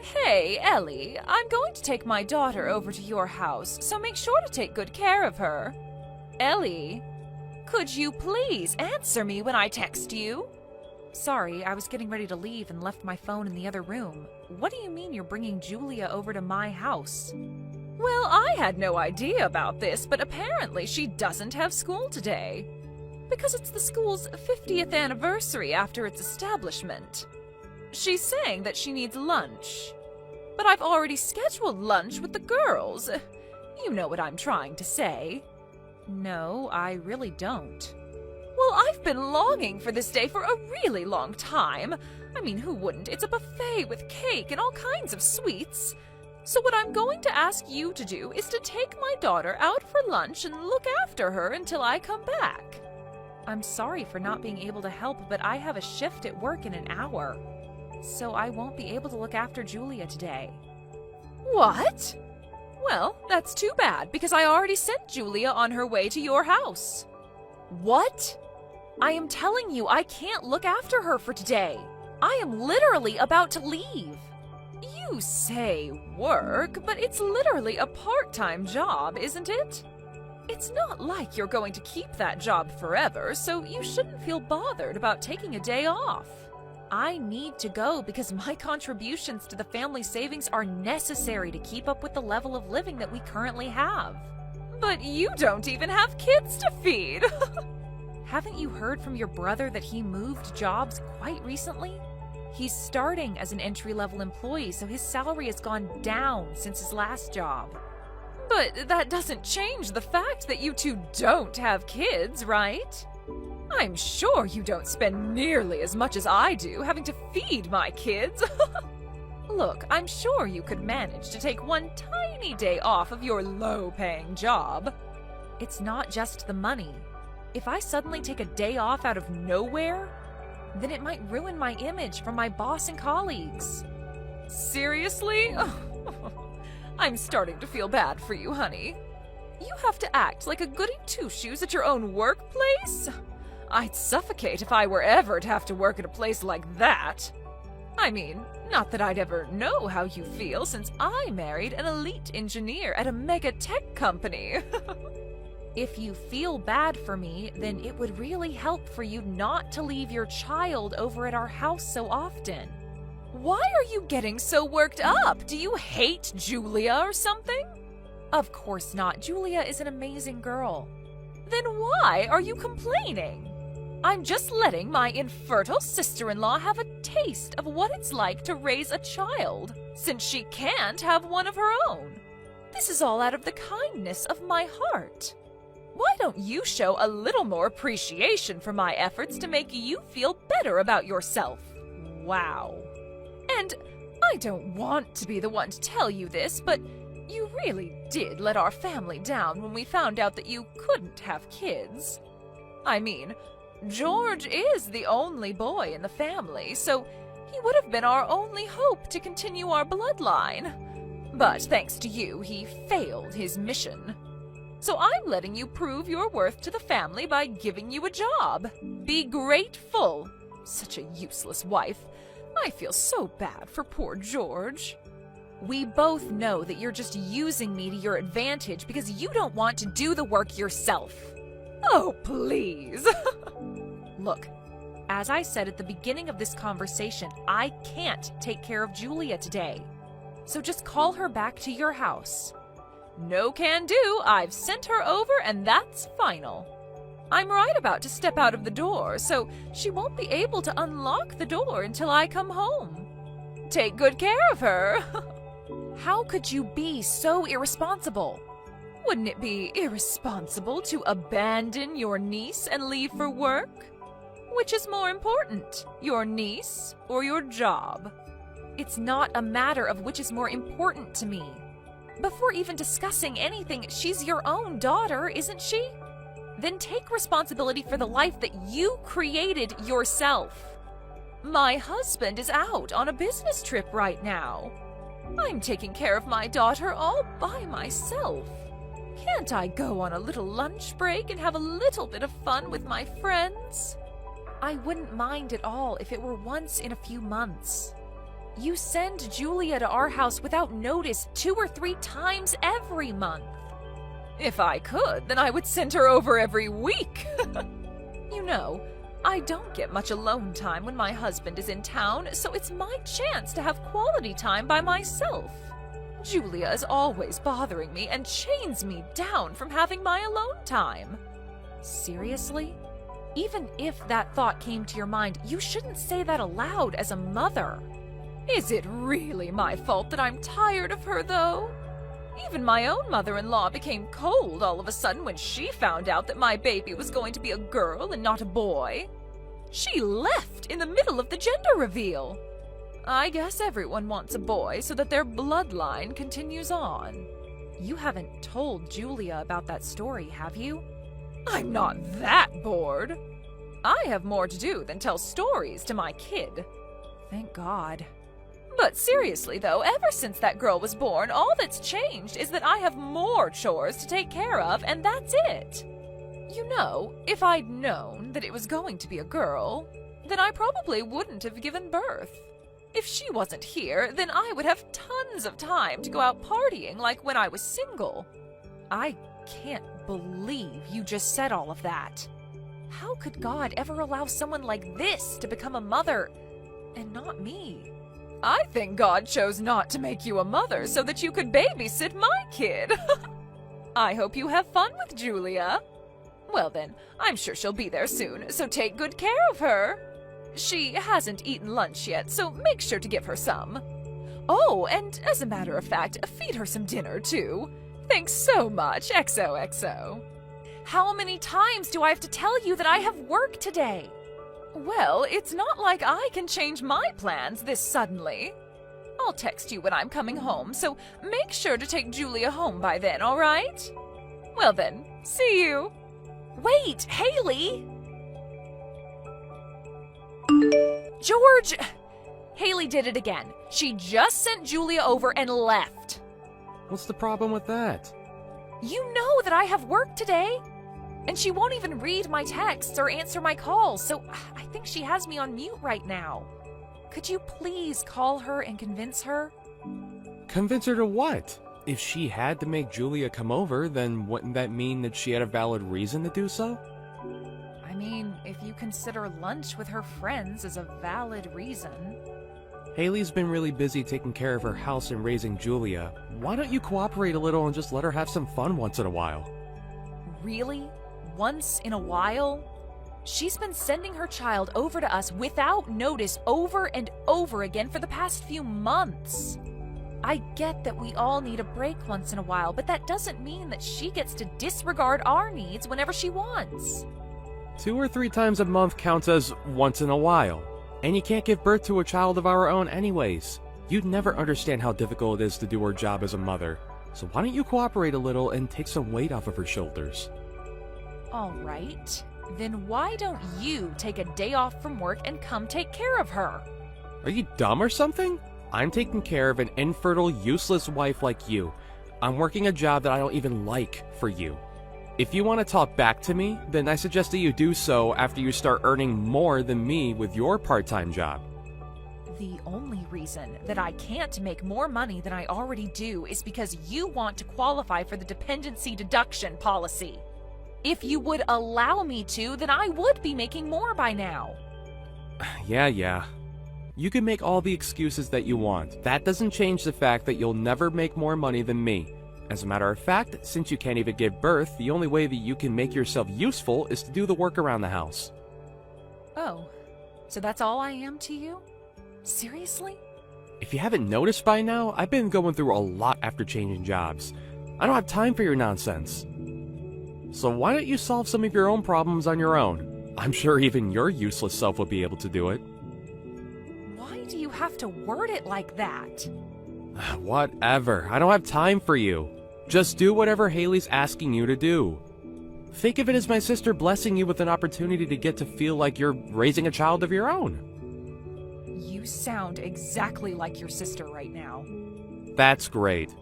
Hey, Ellie, I'm going to take my daughter over to your house, so make sure to take good care of her. Ellie, could you please answer me when I text you? Sorry, I was getting ready to leave and left my phone in the other room. What do you mean you're bringing Julia over to my house? Well, I had no idea about this, but apparently she doesn't have school today. Because it's the school's 50th anniversary after its establishment. She's saying that she needs lunch. But I've already scheduled lunch with the girls. You know what I'm trying to say. No, I really don't. Well, I've been longing for this day for a really long time. I mean, who wouldn't? It's a buffet with cake and all kinds of sweets. So what I'm going to ask you to do is to take my daughter out for lunch and look after her until I come back. I'm sorry for not being able to help, but I have a shift at work in an hour. So I won't be able to look after Julia today. What? Well, that's too bad, because I already sent Julia on her way to your house. What? I am telling you, I can't look after her for today. I am literally about to leave. You say work, but it's literally a part-time job, isn't it? It's not like you're going to keep that job forever, so you shouldn't feel bothered about taking a day off. I need to go because my contributions to the family savings are necessary to keep up with the level of living that we currently have. But you don't even have kids to feed! Haven't you heard from your brother that he moved jobs quite recently? He's starting as an entry-level employee, so his salary has gone down since his last job. But that doesn't change the fact that you two don't have kids, right? I'm sure you don't spend nearly as much as I do having to feed my kids. Look, I'm sure you could manage to take one tiny day off of your low-paying job. It's not just the money. If I suddenly take a day off out of nowhere, then it might ruin my image from my boss and colleagues. Seriously? I'm starting to feel bad for you, honey. You have to act like a goody two-shoes at your own workplace? I'd suffocate if I were ever to have to work at a place like that. I mean, not that I'd ever know how you feel since I married an elite engineer at a mega tech company. If you feel bad for me, then it would really help for you not to leave your child over at our house so often. Why are you getting so worked up? Do you hate Julia or something? Of course not. Julia is an amazing girl. Then why are you complaining? I'm just letting my infertile sister-in-law have a taste of what it's like to raise a child, since she can't have one of her own. This is all out of the kindness of my heart. Why don't you show a little more appreciation for my efforts to make you feel better about yourself? Wow. And I don't want to be the one to tell you this, but you really did let our family down when we found out that you couldn't have kids. I mean, George is the only boy in the family, so he would have been our only hope to continue our bloodline. But thanks to you, he failed his mission. So I'm letting you prove your worth to the family by giving you a job. Be grateful. Such a useless wife. I feel so bad for poor George. We both know that you're just using me to your advantage because you don't want to do the work yourself. Oh, please. Look, as I said at the beginning of this conversation, I can't take care of Julia today. So just call her back to your house. No can do. I've sent her over and that's final. I'm right about to step out of the door, so she won't be able to unlock the door until I come home. Take good care of her. How could you be so irresponsible? Wouldn't it be irresponsible to abandon your niece and leave for work? Which is more important, your niece or your job? It's not a matter of which is more important to me. Before even discussing anything, she's your own daughter, isn't she? Then take responsibility for the life that you created yourself. My husband is out on a business trip right now. I'm taking care of my daughter all by myself. Can't I go on a little lunch break and have a little bit of fun with my friends? I wouldn't mind at all if it were once in a few months. You send Julia to our house without notice 2 or 3 times every month. If I could, then I would send her over every week. You know, I don't get much alone time when my husband is in town, so it's my chance to have quality time by myself. Julia is always bothering me and chains me down from having my alone time. Seriously? Even if that thought came to your mind, you shouldn't say that aloud as a mother. Is it really my fault that I'm tired of her, though? Even my own mother-in-law became cold all of a sudden when she found out that my baby was going to be a girl and not a boy. She left in the middle of the gender reveal. I guess everyone wants a boy so that their bloodline continues on. You haven't told Julia about that story, have you? I'm not that bored. I have more to do than tell stories to my kid. Thank God. But seriously, though, ever since that girl was born, all that's changed is that I have more chores to take care of, and that's it. You know, if I'd known that it was going to be a girl, then I probably wouldn't have given birth. If she wasn't here, then I would have tons of time to go out partying like when I was single. I can't believe you just said all of that. How could God ever allow someone like this to become a mother, and not me? I think God chose not to make you a mother so that you could babysit my kid. I hope you have fun with Julia. Well then, I'm sure she'll be there soon, so take good care of her. She hasn't eaten lunch yet, so make sure to give her some. Oh, and as a matter of fact, feed her some dinner too. Thanks so much, XOXO. How many times do I have to tell you that I have work today? Well, it's not like I can change my plans this suddenly. I'll text you when I'm coming home, so make sure to take Julia home by then, all right? Well then, see you. Wait, Haley! George! Haley did it again. She just sent Julia over and left. What's the problem with that? You know that I have work today. And she won't even read my texts or answer my calls, so I think she has me on mute right now. Could you please call her and convince her? Convince her to what? If she had to make Julia come over, then wouldn't that mean that she had a valid reason to do so? I mean, if you consider lunch with her friends as a valid reason. Haley's been really busy taking care of her house and raising Julia. Why don't you cooperate a little and just let her have some fun once in a while? Really? Once in a while? She's been sending her child over to us without notice over and over again for the past few months. I get that we all need a break once in a while, but that doesn't mean that she gets to disregard our needs whenever she wants. 2 or 3 times a month counts as once in a while. And you can't give birth to a child of our own anyways. You'd never understand how difficult it is to do her job as a mother. So why don't you cooperate a little and take some weight off of her shoulders? All right. Then why don't you take a day off from work and come take care of her? Are you dumb or something? I'm taking care of an infertile, useless wife like you. I'm working a job that I don't even like for you. If you want to talk back to me, then I suggest that you do so after you start earning more than me with your part-time job. The only reason that I can't make more money than I already do is because you want to qualify for the dependency deduction policy. If you would allow me to, then I would be making more by now. Yeah. You can make all the excuses that you want. That doesn't change the fact that you'll never make more money than me. As a matter of fact, since you can't even give birth, the only way that you can make yourself useful is to do the work around the house. Oh, so that's all I am to you? Seriously? If you haven't noticed by now, I've been going through a lot after changing jobs. I don't have time for your nonsense. So why don't you solve some of your own problems on your own? I'm sure even your useless self would be able to do it. Why do you have to word it like that? Whatever. I don't have time for you. Just do whatever Haley's asking you to do. Think of it as my sister blessing you with an opportunity to get to feel like you're raising a child of your own. You sound exactly like your sister right now. That's great.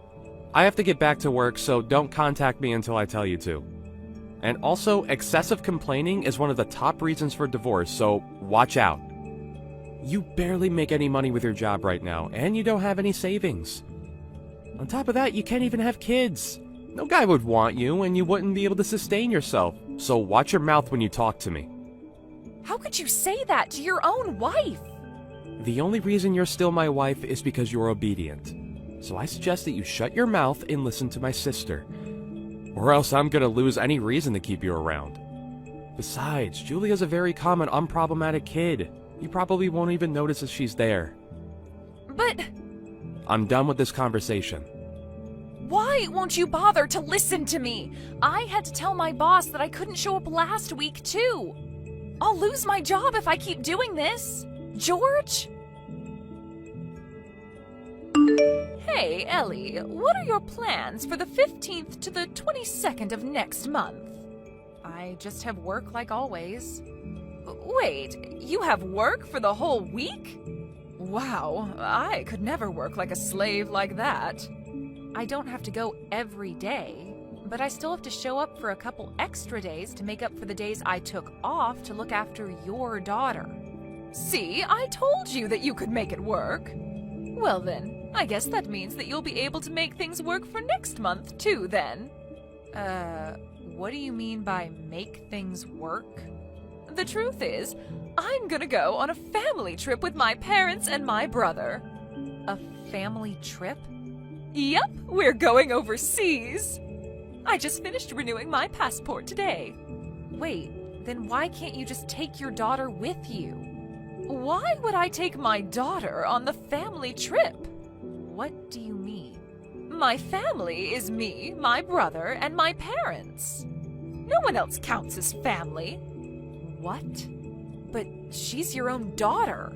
I have to get back to work, so don't contact me until I tell you to. And also, excessive complaining is one of the top reasons for divorce, so watch out. You barely make any money with your job right now, and you don't have any savings. On top of that, you can't even have kids. No guy would want you, and you wouldn't be able to sustain yourself. So watch your mouth when you talk to me. How could you say that to your own wife? The only reason you're still my wife is because you're obedient. So I suggest that you shut your mouth and listen to my sister. Or else I'm gonna lose any reason to keep you around. Besides, Julia's a very calm and unproblematic kid. You probably won't even notice if she's there. But... I'm done with this conversation. Why won't you bother to listen to me? I had to tell my boss that I couldn't show up last week, too. I'll lose my job if I keep doing this. George? Hey, Ellie, what are your plans for the 15th to the 22nd of next month? I just have work like always. Wait, you have work for the whole week? Wow, I could never work like a slave like that. I don't have to go every day, but I still have to show up for a couple extra days to make up for the days I took off to look after your daughter. See, I told you that you could make it work. Well then, I guess that means that you'll be able to make things work for next month too then. What do you mean by make things work? The truth is, I'm gonna go on a family trip with my parents and my brother. A family trip? Yep, we're going overseas. I just finished renewing my passport today. Wait, then why can't you just take your daughter with you? Why would I take my daughter on the family trip? What do you mean? My family is me, my brother, and my parents. No one else counts as family. What? But she's your own daughter.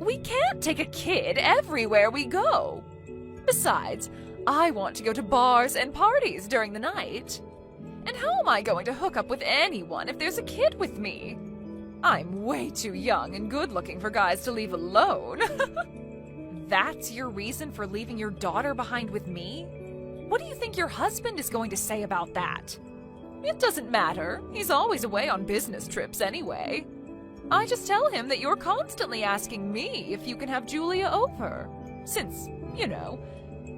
We can't take a kid everywhere we go. Besides, I want to go to bars and parties during the night. And how am I going to hook up with anyone if there's a kid with me? I'm way too young and good-looking for guys to leave alone. That's your reason for leaving your daughter behind with me? What do you think your husband is going to say about that? It doesn't matter. He's always away on business trips anyway. I just tell him that you're constantly asking me if you can have Julia over. Since, you know,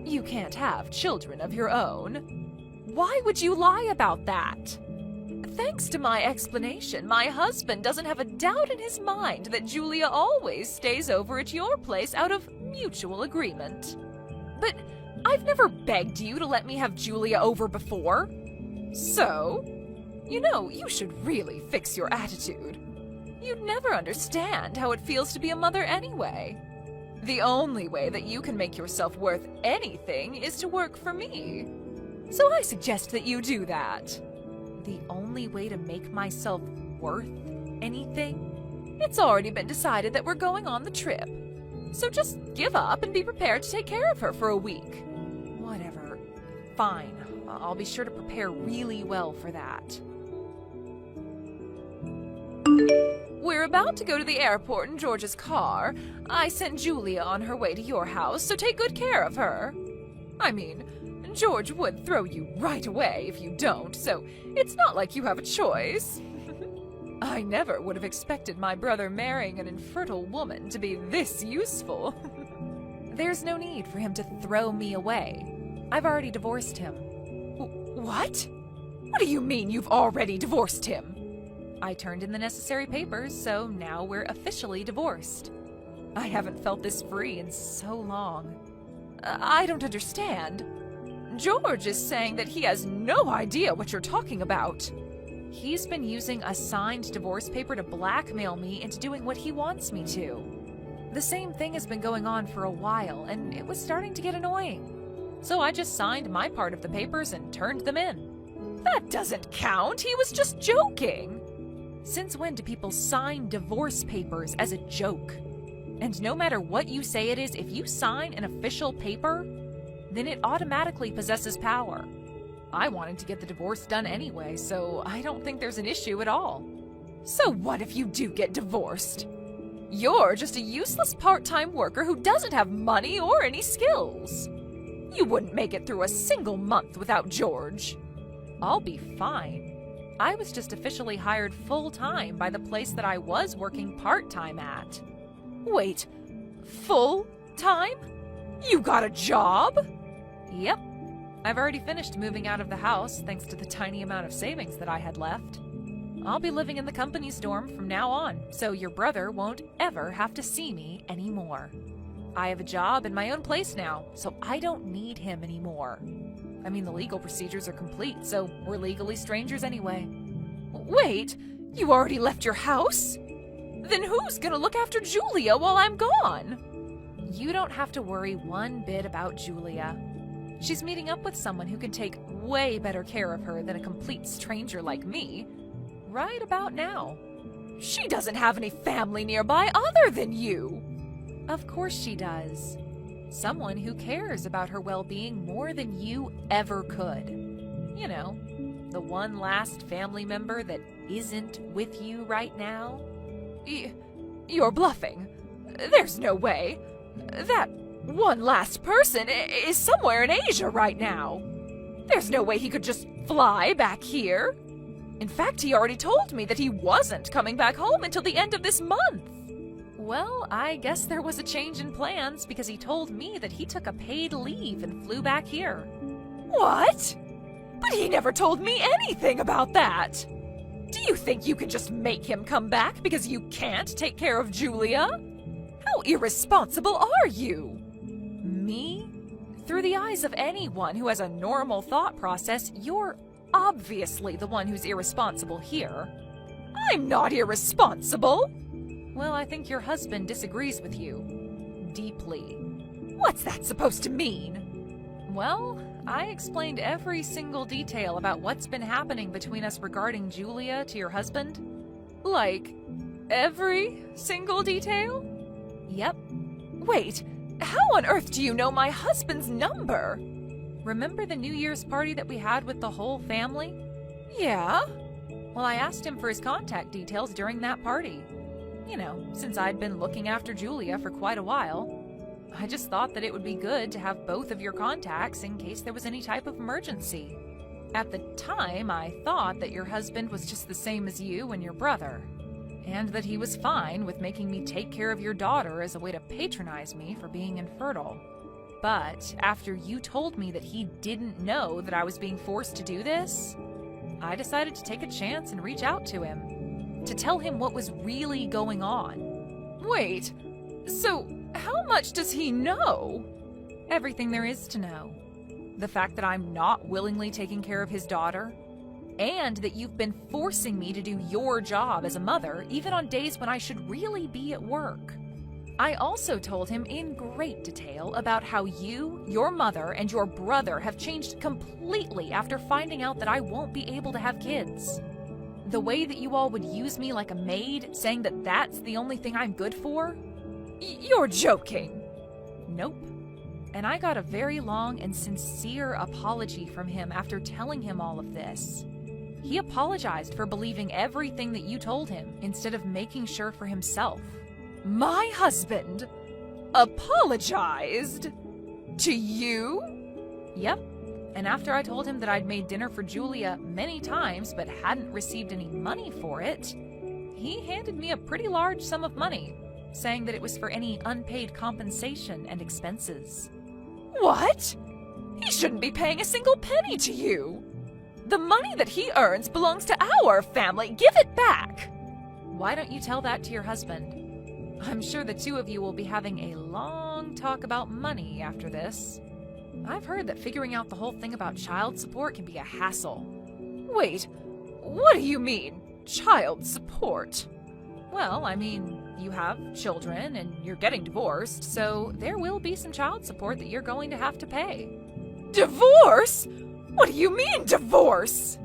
you can't have children of your own. Why would you lie about that? Thanks to my explanation, my husband doesn't have a doubt in his mind that Julia always stays over at your place out of mutual agreement. But I've never begged you to let me have Julia over before. So, you know, you should really fix your attitude. You'd never understand how it feels to be a mother anyway. The only way that you can make yourself worth anything is to work for me. So I suggest that you do that. The only way to make myself worth anything? It's already been decided that we're going on the trip. So just give up and be prepared to take care of her for a week. Whatever. Fine. I'll be sure to prepare really well for that. We're about to go to the airport in George's car. I sent Julia on her way to your house, so take good care of her. I mean, George would throw you right away if you don't, so it's not like you have a choice. I never would have expected my brother marrying an infertile woman to be this useful. There's no need for him to throw me away. I've already divorced him. What? What do you mean you've already divorced him? I turned in the necessary papers, so now we're officially divorced. I haven't felt this free in so long. I don't understand. George is saying that he has no idea what you're talking about. He's been using a signed divorce paper to blackmail me into doing what he wants me to. The same thing has been going on for a while, and it was starting to get annoying. So I just signed my part of the papers and turned them in. That doesn't count. He was just joking. Since when do people sign divorce papers as a joke? And no matter what you say it is, if you sign an official paper, then it automatically possesses power. I wanted to get the divorce done anyway, so I don't think there's an issue at all. So what if you do get divorced? You're just a useless part-time worker who doesn't have money or any skills. You wouldn't make it through a single month without George. I'll be fine. I was just officially hired full-time by the place that I was working part-time at. Wait, full time? You got a job? Yep. I've already finished moving out of the house thanks to the tiny amount of savings that I had left. I'll be living in the company's dorm from now on, so your brother won't ever have to see me anymore. I have a job and my own place now, so I don't need him anymore. I mean, the legal procedures are complete, so we're legally strangers anyway. Wait, you already left your house? Then who's gonna look after Julia while I'm gone? You don't have to worry one bit about Julia. She's meeting up with someone who can take way better care of her than a complete stranger like me. Right about now. She doesn't have any family nearby other than you. Of course she does. Someone who cares about her well-being more than you ever could. You know, the one last family member that isn't with you right now. You're bluffing. There's no way. That one last person is somewhere in Asia right now. There's no way he could just fly back here. In fact, he already told me that he wasn't coming back home until the end of this month. Well, I guess there was a change in plans because he told me that he took a paid leave and flew back here. What? But he never told me anything about that. Do you think you can just make him come back because you can't take care of Julia? How irresponsible are you? Me? Through the eyes of anyone who has a normal thought process, you're obviously the one who's irresponsible here. I'm not irresponsible. Well, I think your husband disagrees with you. Deeply. What's that supposed to mean? Well, I explained every single detail about what's been happening between us regarding Julia to your husband. Like, every single detail? Yep. Wait, how on earth do you know my husband's number? Remember the New Year's party that we had with the whole family? Yeah. Well, I asked him for his contact details during that party. You know, since I'd been looking after Julia for quite a while. I just thought that it would be good to have both of your contacts in case there was any type of emergency. At the time, I thought that your husband was just the same as you and your brother, and that he was fine with making me take care of your daughter as a way to patronize me for being infertile. But after you told me that he didn't know that I was being forced to do this, I decided to take a chance and reach out to him, to tell him what was really going on. Wait, so how much does he know? Everything there is to know. The fact that I'm not willingly taking care of his daughter, and that you've been forcing me to do your job as a mother, even on days when I should really be at work. I also told him in great detail about how you, your mother, and your brother have changed completely after finding out that I won't be able to have kids. The way that you all would use me like a maid, saying that that's the only thing I'm good for? You're joking. Nope. And I got a very long and sincere apology from him after telling him all of this. He apologized for believing everything that you told him instead of making sure for himself. My husband apologized to you? Yep. And after I told him that I'd made dinner for Julia many times but hadn't received any money for it, he handed me a pretty large sum of money, saying that it was for any unpaid compensation and expenses. What? He shouldn't be paying a single penny to you. The money that he earns belongs to our family. Give it back. Why don't you tell that to your husband? I'm sure the two of you will be having a long talk about money after this. I've heard that figuring out the whole thing about child support can be a hassle. Wait, what do you mean, child support? Well, I mean, you have children and you're getting divorced, so there will be some child support that you're going to have to pay. Divorce? What do you mean, divorce?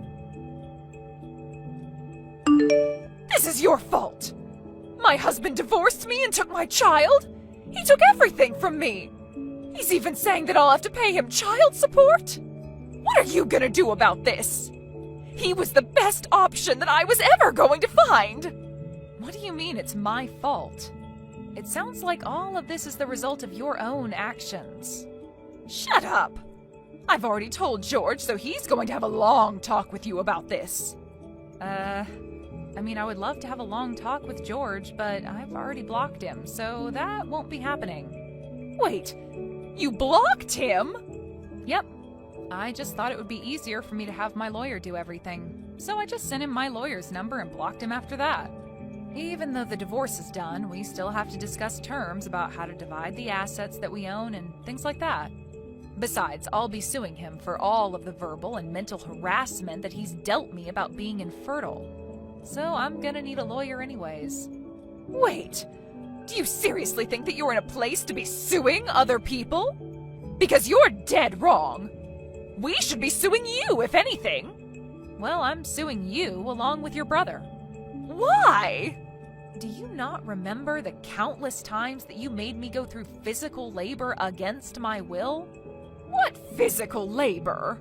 This is your fault. My husband divorced me and took my child. He took everything from me. He's even saying that I'll have to pay him child support. What are you gonna do about this? He was the best option that I was ever going to find. What do you mean it's my fault? It sounds like all of this is the result of your own actions. Shut up. I've already told George, so he's going to have a long talk with you about this. I mean, I would love to have a long talk with George, but I've already blocked him, so that won't be happening. Wait, you blocked him? Yep. I just thought it would be easier for me to have my lawyer do everything. So I just sent him my lawyer's number and blocked him after that. Even though the divorce is done, we still have to discuss terms about how to divide the assets that we own and things like that. Besides, I'll be suing him for all of the verbal and mental harassment that he's dealt me about being infertile. So I'm gonna need a lawyer anyways. Wait, do you seriously think that you're in a place to be suing other people? Because you're dead wrong. We should be suing you, if anything. Well, I'm suing you along with your brother. Why? Do you not remember the countless times that you made me go through physical labor against my will? What physical labor?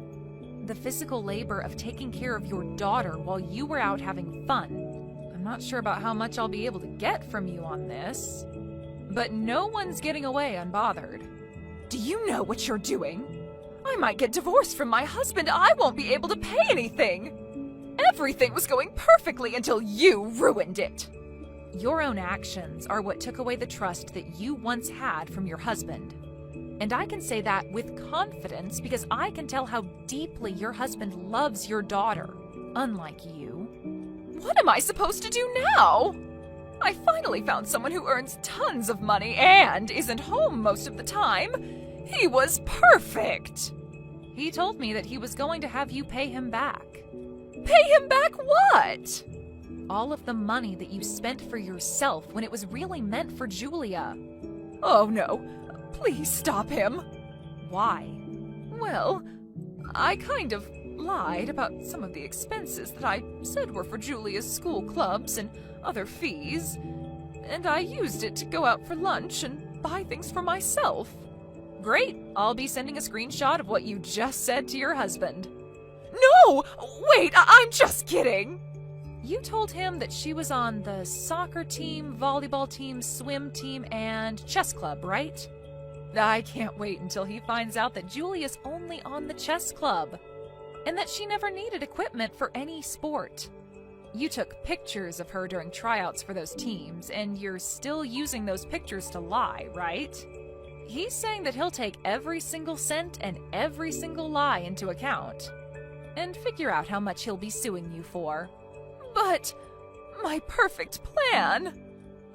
The physical labor of taking care of your daughter while you were out having fun. I'm not sure about how much I'll be able to get from you on this, but no one's getting away unbothered. Do you know what you're doing? I might get divorced from my husband. I won't be able to pay anything. Everything was going perfectly until you ruined it. Your own actions are what took away the trust that you once had from your husband. And I can say that with confidence because I can tell how deeply your husband loves your daughter, unlike you. What am I supposed to do now? I finally found someone who earns tons of money and isn't home most of the time. He was perfect. He told me that he was going to have you pay him back. Pay him back what? All of the money that you spent for yourself when it was really meant for Julia. Oh no, please stop him. Why? Well, I kind of lied about some of the expenses that I said were for Julia's school clubs and other fees, and I used it to go out for lunch and buy things for myself. Great, I'll be sending a screenshot of what you just said to your husband. No! Wait, I'm just kidding! You told him that she was on the soccer team, volleyball team, swim team, and chess club, right? I can't wait until he finds out that Julia's only on the chess club, and that she never needed equipment for any sport. You took pictures of her during tryouts for those teams, and you're still using those pictures to lie, right? He's saying that he'll take every single cent and every single lie into account, and figure out how much he'll be suing you for. But my perfect plan!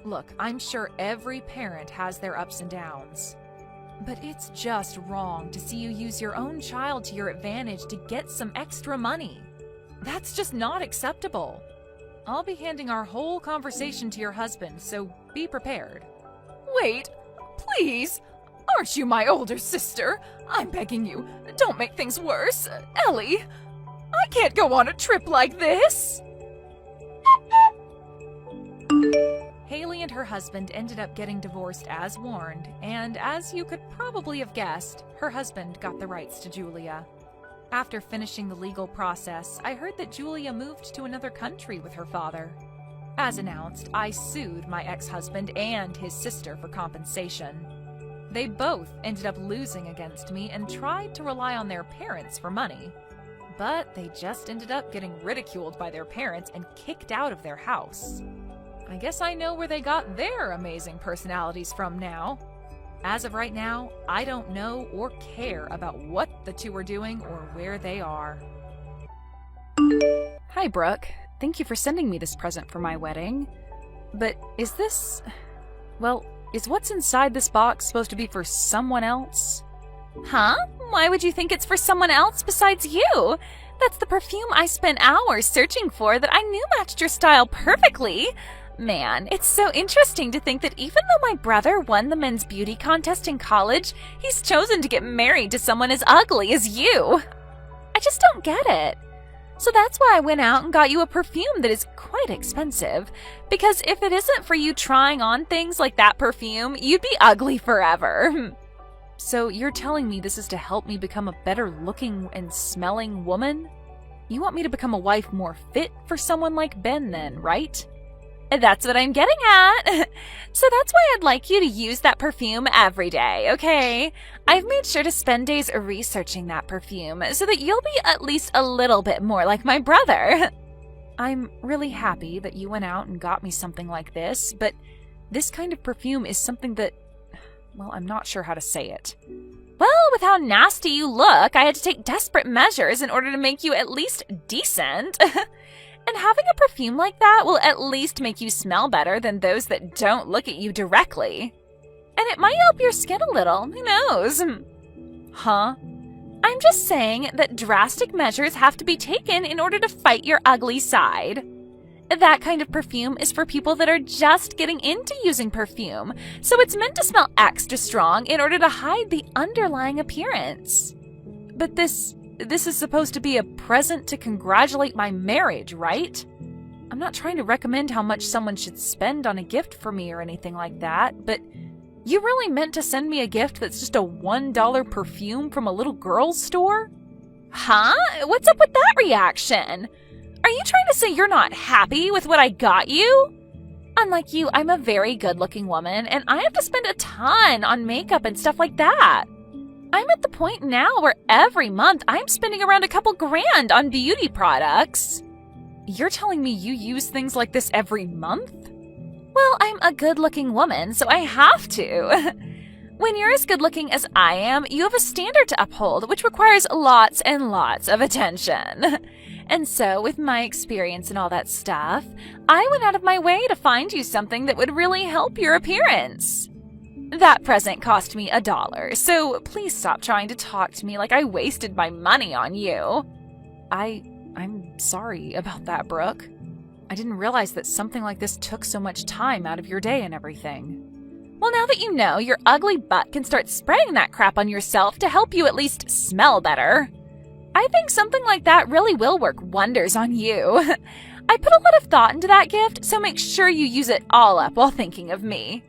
Look, I'm sure every parent has their ups and downs. But it's just wrong to see you use your own child to your advantage to get some extra money. That's just not acceptable. I'll be handing our whole conversation to your husband, so be prepared. Wait, please! Aren't you my older sister? I'm begging you, don't make things worse. Ellie, I can't go on a trip like this! Haley and her husband ended up getting divorced as warned, and as you could probably have guessed, her husband got the rights to Julia. After finishing the legal process, I heard that Julia moved to another country with her father. As announced, I sued my ex-husband and his sister for compensation. They both ended up losing against me and tried to rely on their parents for money. But they just ended up getting ridiculed by their parents and kicked out of their house. I guess I know where they got their amazing personalities from now. As of right now, I don't know or care about what the two are doing or where they are. Hi, Brooke. Thank you for sending me this present for my wedding. But is this... well, is what's inside this box supposed to be for someone else? Huh? Why would you think it's for someone else besides you? That's the perfume I spent hours searching for that I knew matched your style perfectly. Man, it's so interesting to think that even though my brother won the men's beauty contest in college, he's chosen to get married to someone as ugly as you. I just don't get it. So that's why I went out and got you a perfume that is quite expensive. Because if it isn't for you trying on things like that perfume, you'd be ugly forever. So you're telling me this is to help me become a better looking and smelling woman? You want me to become a wife more fit for someone like Ben then, right? That's what I'm getting at. So that's why I'd like you to use that perfume every day, okay? I've made sure to spend days researching that perfume so that you'll be at least a little bit more like my brother. I'm really happy that you went out and got me something like this, but this kind of perfume is something that, well, I'm not sure how to say it. Well, with how nasty you look, I had to take desperate measures in order to make you at least decent. And having a perfume like that will at least make you smell better than those that don't look at you directly. And it might help your skin a little, who knows? Huh? I'm just saying that drastic measures have to be taken in order to fight your ugly side. That kind of perfume is for people that are just getting into using perfume, so it's meant to smell extra strong in order to hide the underlying appearance. But this is supposed to be a present to congratulate my marriage, right? I'm not trying to recommend how much someone should spend on a gift for me or anything like that, but you really meant to send me a gift that's just a $1 perfume from a little girl's store? Huh? What's up with that reaction? Are you trying to say you're not happy with what I got you? Unlike you, I'm a very good-looking woman, and I have to spend a ton on makeup and stuff like that. I'm at the point now where every month I'm spending around a couple grand on beauty products. You're telling me you use things like this every month? Well, I'm a good-looking woman, so I have to. When you're as good-looking as I am, you have a standard to uphold, which requires lots and lots of attention. And so, with my experience and all that stuff, I went out of my way to find you something that would really help your appearance. That present cost me $1, so please stop trying to talk to me like I wasted my money on you. I'm sorry about that, Brooke. I didn't realize that something like this took so much time out of your day and everything. Well, now that you know, your ugly butt can start spraying that crap on yourself to help you at least smell better. I think something like that really will work wonders on you. I put a lot of thought into that gift, so make sure you use it all up while thinking of me.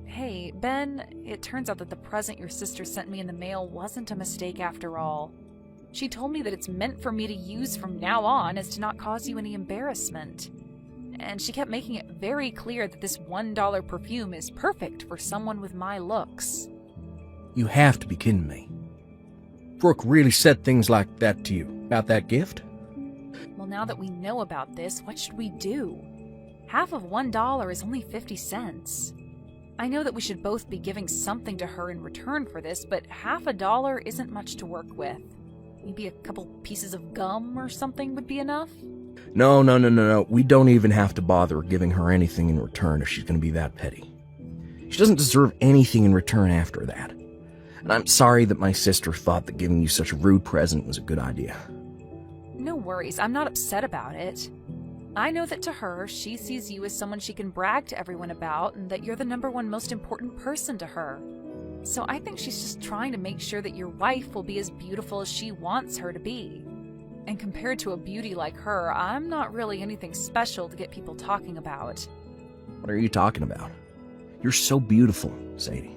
Hey, Ben, it turns out that the present your sister sent me in the mail wasn't a mistake after all. She told me that it's meant for me to use from now on as to not cause you any embarrassment. And she kept making it very clear that this $1 perfume is perfect for someone with my looks. You have to be kidding me. Brooke really said things like that to you about that gift? Well, now that we know about this, what should we do? Half of $1 is only 50 cents. I know that we should both be giving something to her in return for this, but half a dollar isn't much to work with. Maybe a couple pieces of gum or something would be enough? No. We don't even have to bother giving her anything in return if she's going to be that petty. She doesn't deserve anything in return after that. And I'm sorry that my sister thought that giving you such a rude present was a good idea. No worries, I'm not upset about it. I know that to her, she sees you as someone she can brag to everyone about, and that you're the #1 most important person to her. So I think she's just trying to make sure that your wife will be as beautiful as she wants her to be. And compared to a beauty like her, I'm not really anything special to get people talking about. What are you talking about? You're so beautiful, Sadie.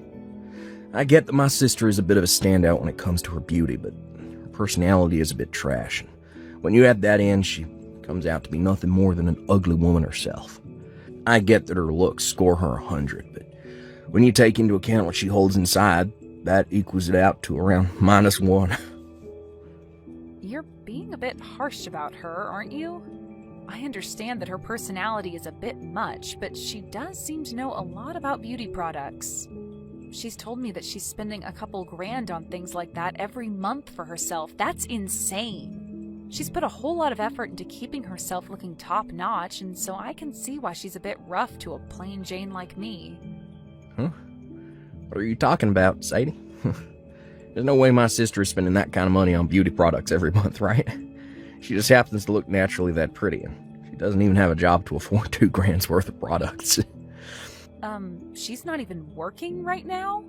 I get that my sister is a bit of a standout when it comes to her beauty, but her personality is a bit trash. And when you add that in, she comes out to be nothing more than an ugly woman herself. I get that her looks score her 100, but when you take into account what she holds inside, that equals it out to around -1. You're being a bit harsh about her, aren't you? I understand that her personality is a bit much, but she does seem to know a lot about beauty products. She's told me that she's spending a couple grand on things like that every month for herself. That's insane. She's put a whole lot of effort into keeping herself looking top-notch, and so I can see why she's a bit rough to a plain Jane like me. Huh? What are you talking about, Sadie? There's no way my sister is spending that kind of money on beauty products every month, right? She just happens to look naturally that pretty, and she doesn't even have a job to afford 2 grand's worth of products. She's not even working right now?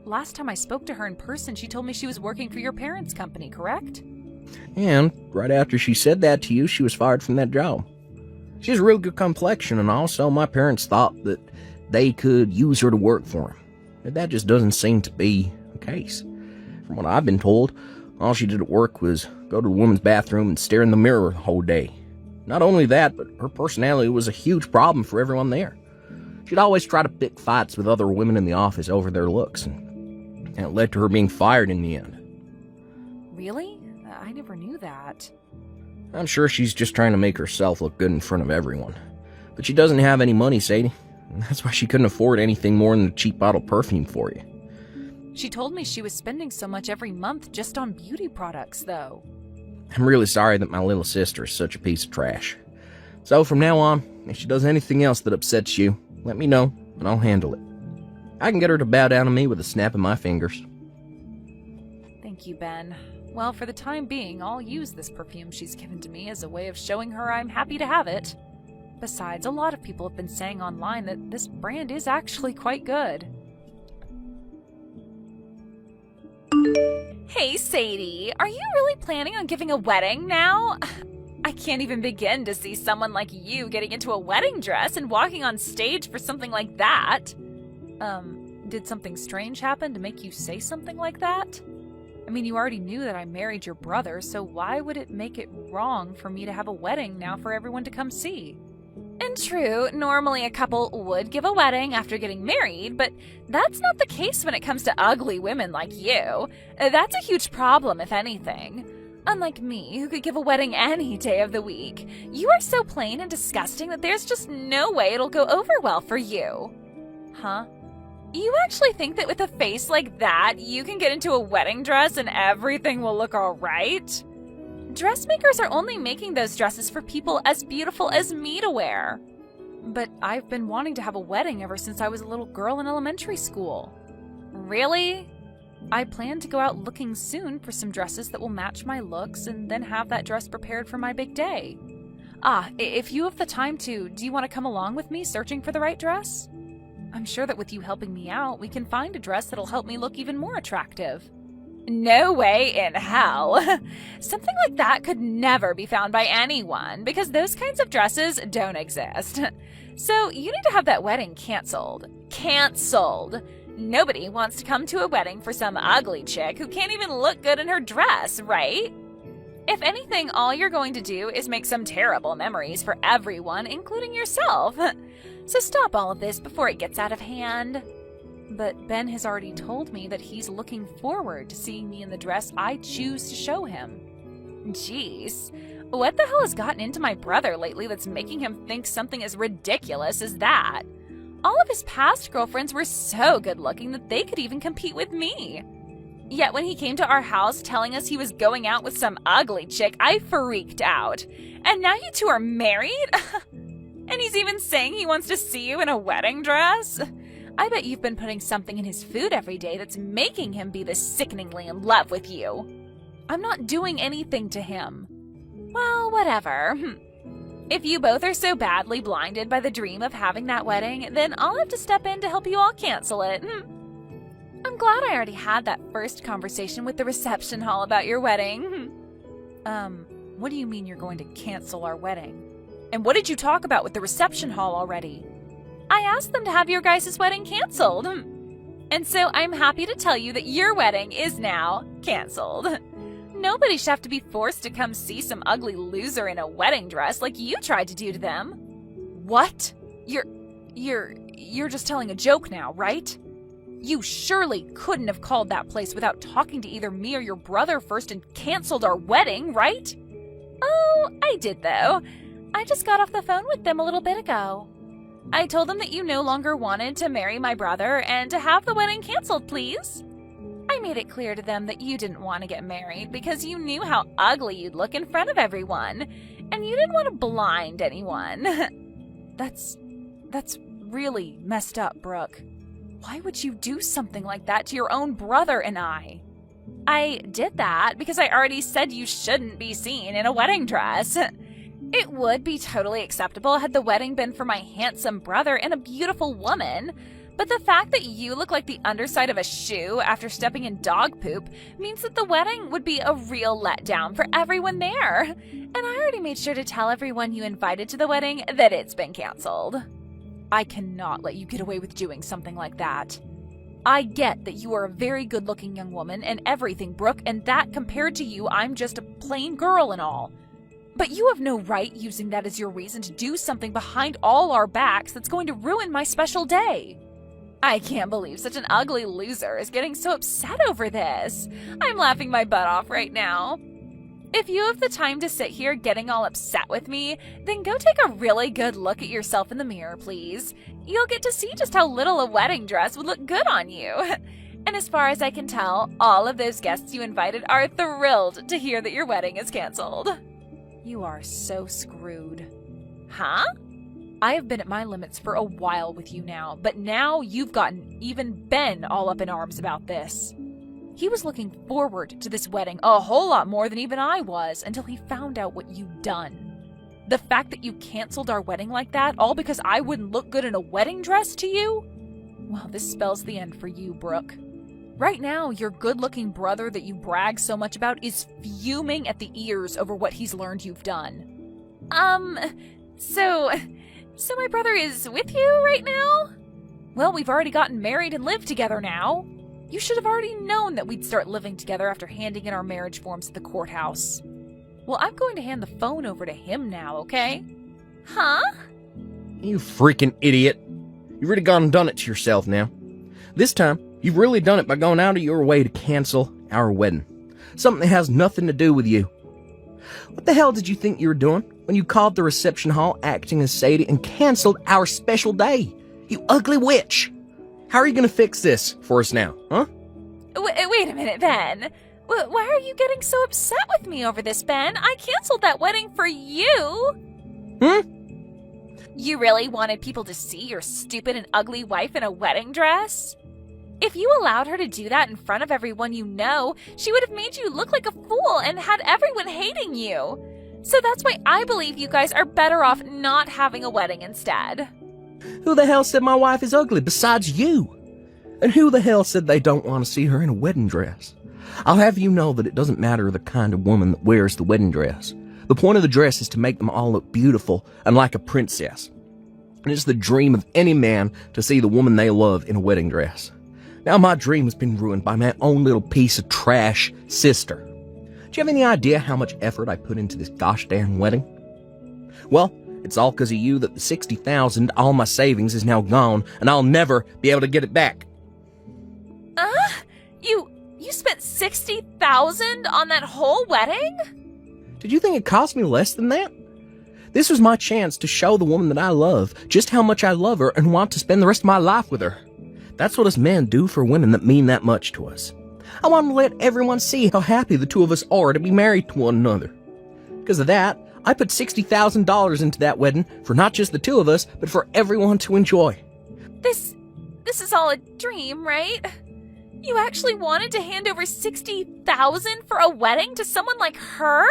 Last time I spoke to her in person, she told me she was working for your parents' company, correct? And right after she said that to you, she was fired from that job. She has a real good complexion, and also my parents thought that they could use her to work for them. But that just doesn't seem to be the case. From what I've been told, all she did at work was go to the women's bathroom and stare in the mirror the whole day. Not only that, but her personality was a huge problem for everyone there. She'd always try to pick fights with other women in the office over their looks, and it led to her being fired in the end. Really? I never knew that. I'm sure she's just trying to make herself look good in front of everyone. But she doesn't have any money, Sadie. That's why she couldn't afford anything more than a cheap bottle of perfume for you. She told me she was spending so much every month just on beauty products, though. I'm really sorry that my little sister is such a piece of trash. So from now on, if she does anything else that upsets you, let me know, and I'll handle it. I can get her to bow down to me with a snap of my fingers. Thank you, Ben. Well, for the time being, I'll use this perfume she's given to me as a way of showing her I'm happy to have it. Besides, a lot of people have been saying online that this brand is actually quite good. Hey, Sadie, are you really planning on giving a wedding now? I can't even begin to see someone like you getting into a wedding dress and walking on stage for something like that. Did something strange happen to make you say something like that? I mean, you already knew that I married your brother, so why would it make it wrong for me to have a wedding now for everyone to come see? And true, normally a couple would give a wedding after getting married, but that's not the case when it comes to ugly women like you. That's a huge problem, if anything. Unlike me, who could give a wedding any day of the week, you are so plain and disgusting that there's just no way it'll go over well for you. Huh? You actually think that with a face like that, you can get into a wedding dress and everything will look alright? Dressmakers are only making those dresses for people as beautiful as me to wear. But I've been wanting to have a wedding ever since I was a little girl in elementary school. Really? I plan to go out looking soon for some dresses that will match my looks and then have that dress prepared for my big day. If you have the time to, do you want to come along with me searching for the right dress? I'm sure that with you helping me out, we can find a dress that'll help me look even more attractive. No way in hell. Something like that could never be found by anyone because those kinds of dresses don't exist. So you need to have that wedding canceled. Canceled. Nobody wants to come to a wedding for some ugly chick who can't even look good in her dress, right? If anything, all you're going to do is make some terrible memories for everyone, including yourself. So stop all of this before it gets out of hand. But Ben has already told me that he's looking forward to seeing me in the dress I choose to show him. Jeez, what the hell has gotten into my brother lately that's making him think something as ridiculous as that? All of his past girlfriends were so good looking that they could even compete with me. Yet when he came to our house telling us he was going out with some ugly chick, I freaked out. And now you two are married? And he's even saying he wants to see you in a wedding dress? I bet you've been putting something in his food every day that's making him be this sickeningly in love with you. I'm not doing anything to him. Well, whatever. If you both are so badly blinded by the dream of having that wedding, then I'll have to step in to help you all cancel it. I'm glad I already had that first conversation with the reception hall about your wedding. What do you mean you're going to cancel our wedding? And what did you talk about with the reception hall already? I asked them to have your guys' wedding canceled. And so I'm happy to tell you that your wedding is now canceled. Nobody should have to be forced to come see some ugly loser in a wedding dress like you tried to do to them. What? You're just telling a joke now, right? You surely couldn't have called that place without talking to either me or your brother first and canceled our wedding, right? Oh, I did though. I just got off the phone with them a little bit ago. I told them that you no longer wanted to marry my brother and to have the wedding canceled, please. I made it clear to them that you didn't want to get married because you knew how ugly you'd look in front of everyone, and you didn't want to blind anyone. That's really messed up, Brooke. Why would you do something like that to your own brother and I? I did that because I already said you shouldn't be seen in a wedding dress. It would be totally acceptable had the wedding been for my handsome brother and a beautiful woman, but the fact that you look like the underside of a shoe after stepping in dog poop means that the wedding would be a real letdown for everyone there. And I already made sure to tell everyone you invited to the wedding that it's been canceled. I cannot let you get away with doing something like that. I get that you are a very good-looking young woman and everything, Brooke, and that compared to you, I'm just a plain girl and all. But you have no right using that as your reason to do something behind all our backs that's going to ruin my special day. I can't believe such an ugly loser is getting so upset over this. I'm laughing my butt off right now. If you have the time to sit here getting all upset with me, then go take a really good look at yourself in the mirror, please. You'll get to see just how little a wedding dress would look good on you. And as far as I can tell, all of those guests you invited are thrilled to hear that your wedding is canceled. You are so screwed. Huh? I have been at my limits for a while with you now, but now you've gotten even Ben all up in arms about this. He was looking forward to this wedding a whole lot more than even I was until he found out what you'd done. The fact that you canceled our wedding like that, all because I wouldn't look good in a wedding dress to you? Well, this spells the end for you, Brooke. Right now, your good-looking brother that you brag so much about is fuming at the ears over what he's learned you've done. So my brother is with you right now? Well, we've already gotten married and live together now. You should have already known that we'd start living together after handing in our marriage forms at the courthouse. Well, I'm going to hand the phone over to him now, okay? Huh? You freaking idiot. You've really gone and done it to yourself now. This time, you've really done it by going out of your way to cancel our wedding. Something that has nothing to do with you. What the hell did you think you were doing when you called the reception hall acting as Sadie and canceled our special day? You ugly witch! How are you going to fix this for us now, huh? Wait a minute, Ben. Why are you getting so upset with me over this, Ben? I canceled that wedding for you. You really wanted people to see your stupid and ugly wife in a wedding dress? If you allowed her to do that in front of everyone you know, she would have made you look like a fool and had everyone hating you. So that's why I believe you guys are better off not having a wedding instead. Who the hell said my wife is ugly besides you? And who the hell said they don't want to see her in a wedding dress? I'll have you know that it doesn't matter the kind of woman that wears the wedding dress. The point of the dress is to make them all look beautiful and like a princess. And it's the dream of any man to see the woman they love in a wedding dress. Now my dream has been ruined by my own little piece of trash sister. Do you have any idea how much effort I put into this gosh darn wedding? Well, it's all because of you that the $60,000, all my savings, is now gone, and I'll never be able to get it back. You spent $60,000 on that whole wedding? Did you think it cost me less than that? This was my chance to show the woman that I love just how much I love her and want to spend the rest of my life with her. That's what us men do for women that mean that much to us. I want to let everyone see how happy the two of us are to be married to one another. Because of that, I put $60,000 into that wedding for not just the two of us, but for everyone to enjoy. This is all a dream, right? You actually wanted to hand over $60,000 for a wedding to someone like her?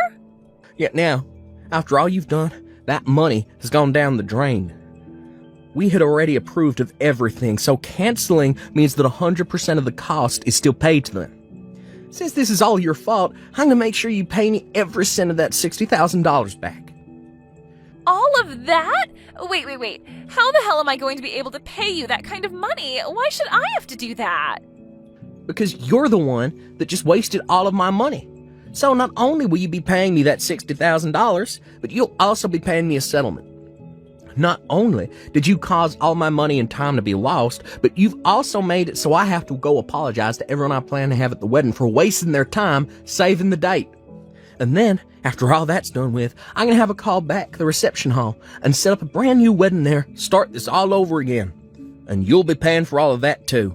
Yet now, after all you've done, that money has gone down the drain. We had already approved of everything, so canceling means that 100% of the cost is still paid to them. Since this is all your fault, I'm going to make sure you pay me every cent of that $60,000 back. All of that? Wait. How the hell am I going to be able to pay you that kind of money? Why should I have to do that? Because you're the one that just wasted all of my money. So not only will you be paying me that $60,000, but you'll also be paying me a settlement. Not only did you cause all my money and time to be lost, but you've also made it so I have to go apologize to everyone I plan to have at the wedding for wasting their time saving the date. And then, after all that's done with, I'm going to have a call back to the reception hall and set up a brand new wedding there, start this all over again. And you'll be paying for all of that too.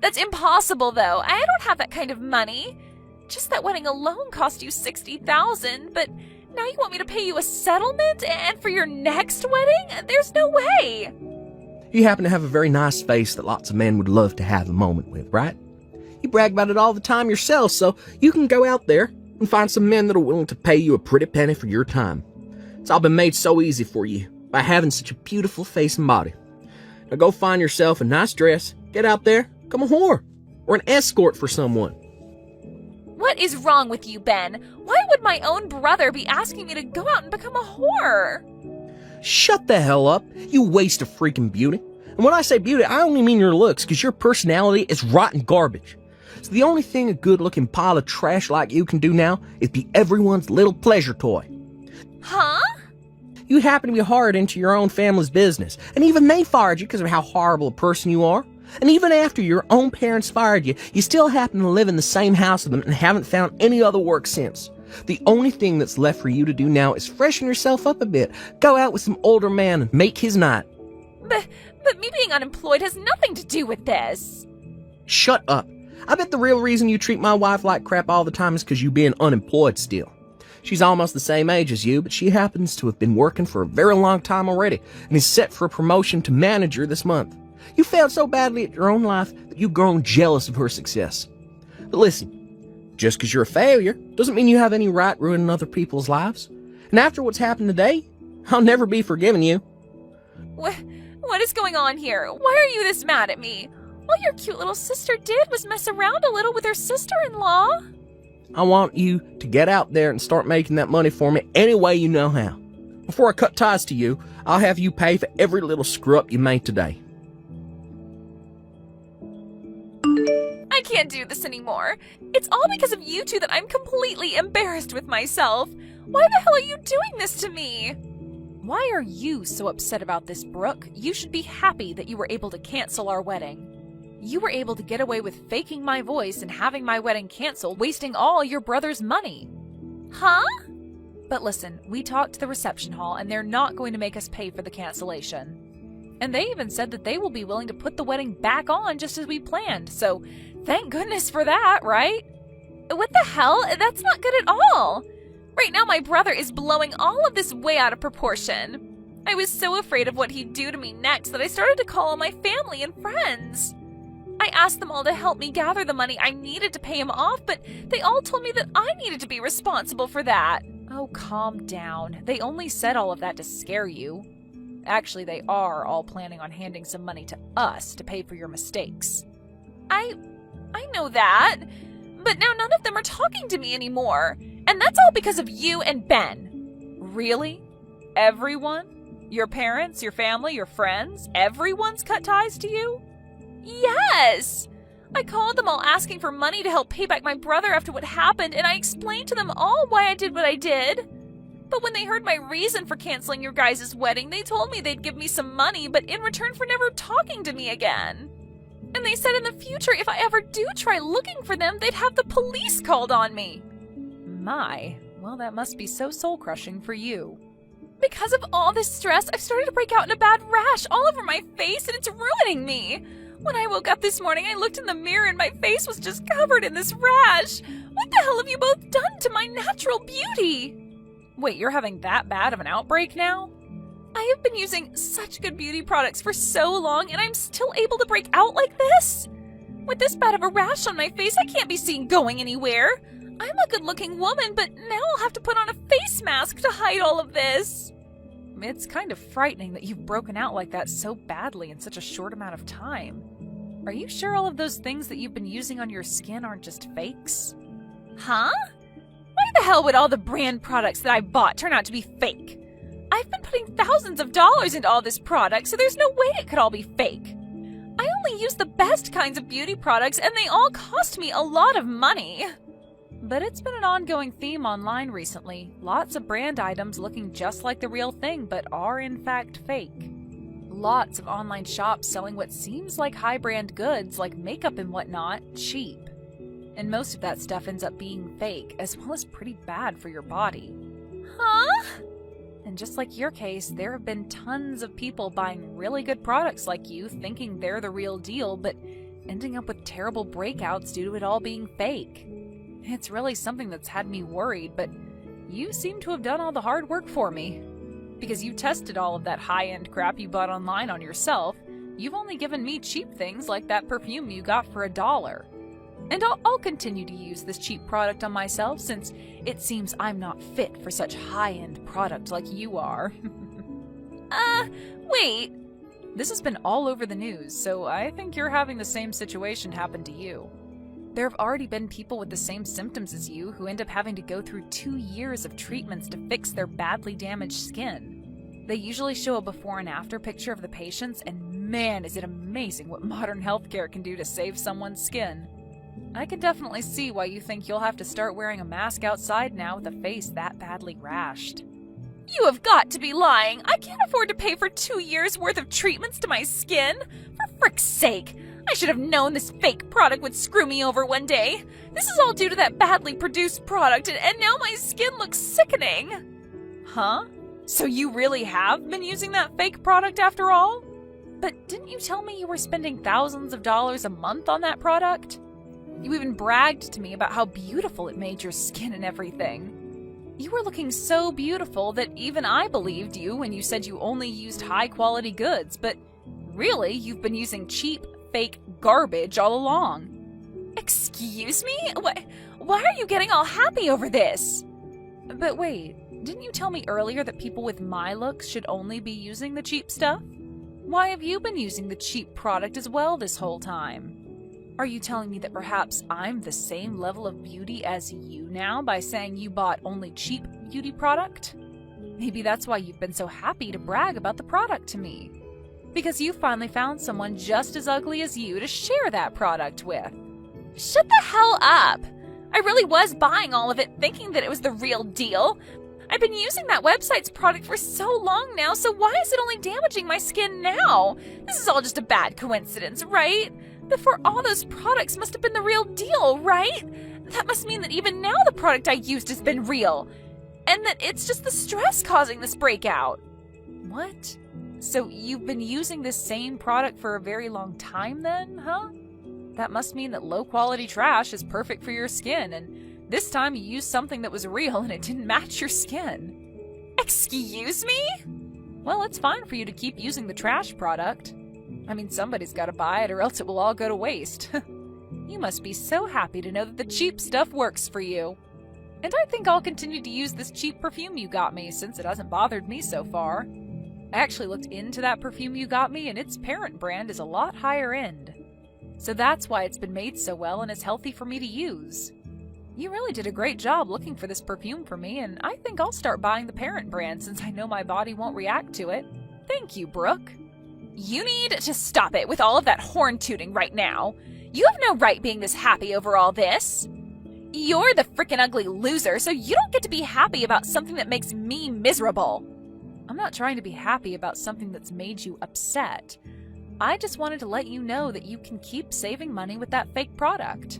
That's impossible, though. I don't have that kind of money. Just that wedding alone cost you $60,000, but now you want me to pay you a settlement and for your next wedding? There's no way. You happen to have a very nice face that lots of men would love to have a moment with, right? You brag about it all the time yourself, so you can go out there and find some men that are willing to pay you a pretty penny for your time. It's all been made so easy for you by having such a beautiful face and body. Now go find yourself a nice dress, get out there, become a whore, or an escort for someone. What is wrong with you, Ben? Why would my own brother be asking me to go out and become a whore? Shut the hell up, you waste of freaking beauty. And when I say beauty, I only mean your looks, because your personality is rotten garbage. So the only thing a good-looking pile of trash like you can do now is be everyone's little pleasure toy. Huh? You happen to be hired into your own family's business, and even they fired you because of how horrible a person you are. And even after your own parents fired you, you still happen to live in the same house with them and haven't found any other work since. The only thing that's left for you to do now is freshen yourself up a bit. Go out with some older man and make his night. But me being unemployed has nothing to do with this. Shut up. I bet the real reason you treat my wife like crap all the time is because you being unemployed still. She's almost the same age as you, but she happens to have been working for a very long time already and is set for a promotion to manager this month. You failed so badly at your own life that you've grown jealous of her success. But listen, just because you're a failure doesn't mean you have any right ruining other people's lives. And after what's happened today, I'll never be forgiving you. What is going on here? Why are you this mad at me? All your cute little sister did was mess around a little with her sister-in-law. I want you to get out there and start making that money for me any way you know how. Before I cut ties to you, I'll have you pay for every little screw-up you made today. I can't do this anymore. It's all because of you two that I'm completely embarrassed with myself. Why the hell are you doing this to me? Why are you so upset about this, Brooke? You should be happy that you were able to cancel our wedding. You were able to get away with faking my voice and having my wedding canceled, wasting all your brother's money. Huh? But listen, we talked to the reception hall and they're not going to make us pay for the cancellation. And they even said that they will be willing to put the wedding back on just as we planned, so thank goodness for that, right? What the hell? That's not good at all. Right now my brother is blowing all of this way out of proportion. I was so afraid of what he'd do to me next that I started to call all my family and friends. I asked them all to help me gather the money I needed to pay him off, but they all told me that I needed to be responsible for that. Oh, calm down. They only said all of that to scare you. Actually, they are all planning on handing some money to us to pay for your mistakes. I know that, but now none of them are talking to me anymore, and that's all because of you and Ben. Really? Everyone? Your parents, your family, your friends? Everyone's cut ties to you? Yes! I called them all asking for money to help pay back my brother after what happened, and I explained to them all why I did what I did. But when they heard my reason for canceling your guys' wedding, they told me they'd give me some money, but in return for never talking to me again. And they said in the future, if I ever do try looking for them, they'd have the police called on me. My, well, that must be so soul-crushing for you. Because of all this stress, I've started to break out in a bad rash all over my face, and it's ruining me. When I woke up this morning, I looked in the mirror and my face was just covered in this rash. What the hell have you both done to my natural beauty? Wait, you're having that bad of an outbreak now? I have been using such good beauty products for so long, and I'm still able to break out like this? With this bad of a rash on my face, I can't be seen going anywhere. I'm a good-looking woman, but now I'll have to put on a face mask to hide all of this. It's kind of frightening that you've broken out like that so badly in such a short amount of time. Are you sure all of those things that you've been using on your skin aren't just fakes? Huh? Why the hell would all the brand products that I bought turn out to be fake? I've been putting thousands of dollars into all this product, so there's no way it could all be fake. I only use the best kinds of beauty products, and they all cost me a lot of money. But it's been an ongoing theme online recently. Lots of brand items looking just like the real thing, but are in fact fake. Lots of online shops selling what seems like high-brand goods, like makeup and whatnot, cheap. And most of that stuff ends up being fake, as well as pretty bad for your body. Huh? And just like your case, there have been tons of people buying really good products like you, thinking they're the real deal, but ending up with terrible breakouts due to it all being fake. It's really something that's had me worried, but you seem to have done all the hard work for me. Because you tested all of that high-end crap you bought online on yourself, you've only given me cheap things like that perfume you got for $1. And I'll continue to use this cheap product on myself since it seems I'm not fit for such high-end product like you are. Wait. This has been all over the news, so I think you're having the same situation happen to you. There have already been people with the same symptoms as you who end up having to go through 2 years of treatments to fix their badly damaged skin. They usually show a before and after picture of the patients, and man, is it amazing what modern healthcare can do to save someone's skin. I can definitely see why you think you'll have to start wearing a mask outside now with a face that badly rashed. You have got to be lying. I can't afford to pay for 2 years' worth of treatments to my skin. For frick's sake. I should have known this fake product would screw me over one day. This is all due to that badly produced product, and now my skin looks sickening. Huh? So you really have been using that fake product after all? But didn't you tell me you were spending thousands of dollars a month on that product? You even bragged to me about how beautiful it made your skin and everything. You were looking so beautiful that even I believed you when you said you only used high-quality goods, but really, you've been using cheap, fake garbage all along. Excuse me? Why are you getting all happy over this? But wait, didn't you tell me earlier that people with my looks should only be using the cheap stuff? Why have you been using the cheap product as well this whole time? Are you telling me that perhaps I'm the same level of beauty as you now by saying you bought only cheap beauty product? Maybe that's why you've been so happy to brag about the product to me. Because you finally found someone just as ugly as you to share that product with. Shut the hell up! I really was buying all of it thinking that it was the real deal. I've been using that website's product for so long now, so why is it only damaging my skin now? This is all just a bad coincidence, right? Before all those products must have been the real deal, right? That must mean that even now the product I used has been real. And that it's just the stress causing this breakout. What? So you've been using this same product for a very long time then, huh? That must mean that low-quality trash is perfect for your skin, and this time you used something that was real and it didn't match your skin. Excuse me? Well, it's fine for you to keep using the trash product. I mean, somebody's got to buy it or else it will all go to waste. You must be so happy to know that the cheap stuff works for you. And I think I'll continue to use this cheap perfume you got me since it hasn't bothered me so far. I actually looked into that perfume you got me and its parent brand is a lot higher end. So that's why it's been made so well and is healthy for me to use. You really did a great job looking for this perfume for me, and I think I'll start buying the parent brand since I know my body won't react to it. Thank you, Brooke. You need to stop it with all of that horn tooting right now. You have no right being this happy over all this. You're the frickin' ugly loser, so you don't get to be happy about something that makes me miserable. I'm not trying to be happy about something that's made you upset. I just wanted to let you know that you can keep saving money with that fake product.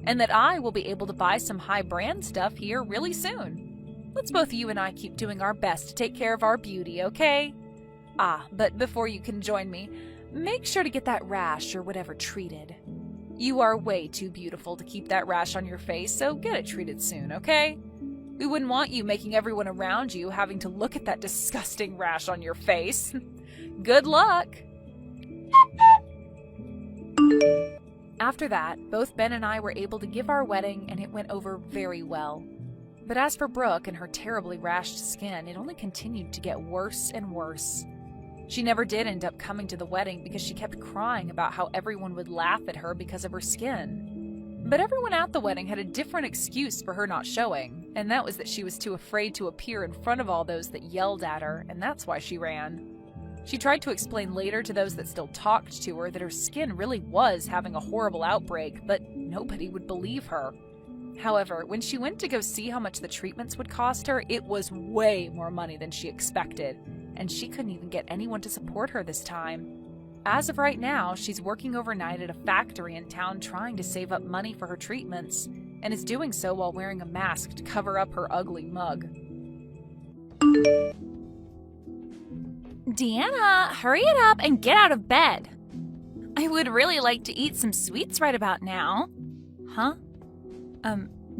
And that I will be able to buy some high brand stuff here really soon. Let's both you and I keep doing our best to take care of our beauty, okay? Ah, but before you can join me, make sure to get that rash or whatever treated. You are way too beautiful to keep that rash on your face, so get it treated soon, okay? We wouldn't want you making everyone around you having to look at that disgusting rash on your face. Good luck! After that, both Ben and I were able to give our wedding and it went over very well. But as for Brooke and her terribly rashed skin, it only continued to get worse and worse. She never did end up coming to the wedding because she kept crying about how everyone would laugh at her because of her skin. But everyone at the wedding had a different excuse for her not showing, and that was that she was too afraid to appear in front of all those that yelled at her, and that's why she ran. She tried to explain later to those that still talked to her that her skin really was having a horrible outbreak, but nobody would believe her. However, when she went to go see how much the treatments would cost her, it was way more money than she expected, and she couldn't even get anyone to support her this time. As of right now, she's working overnight at a factory in town trying to save up money for her treatments, and is doing so while wearing a mask to cover up her ugly mug. Deanna, hurry it up and get out of bed. I would really like to eat some sweets right about now. Huh?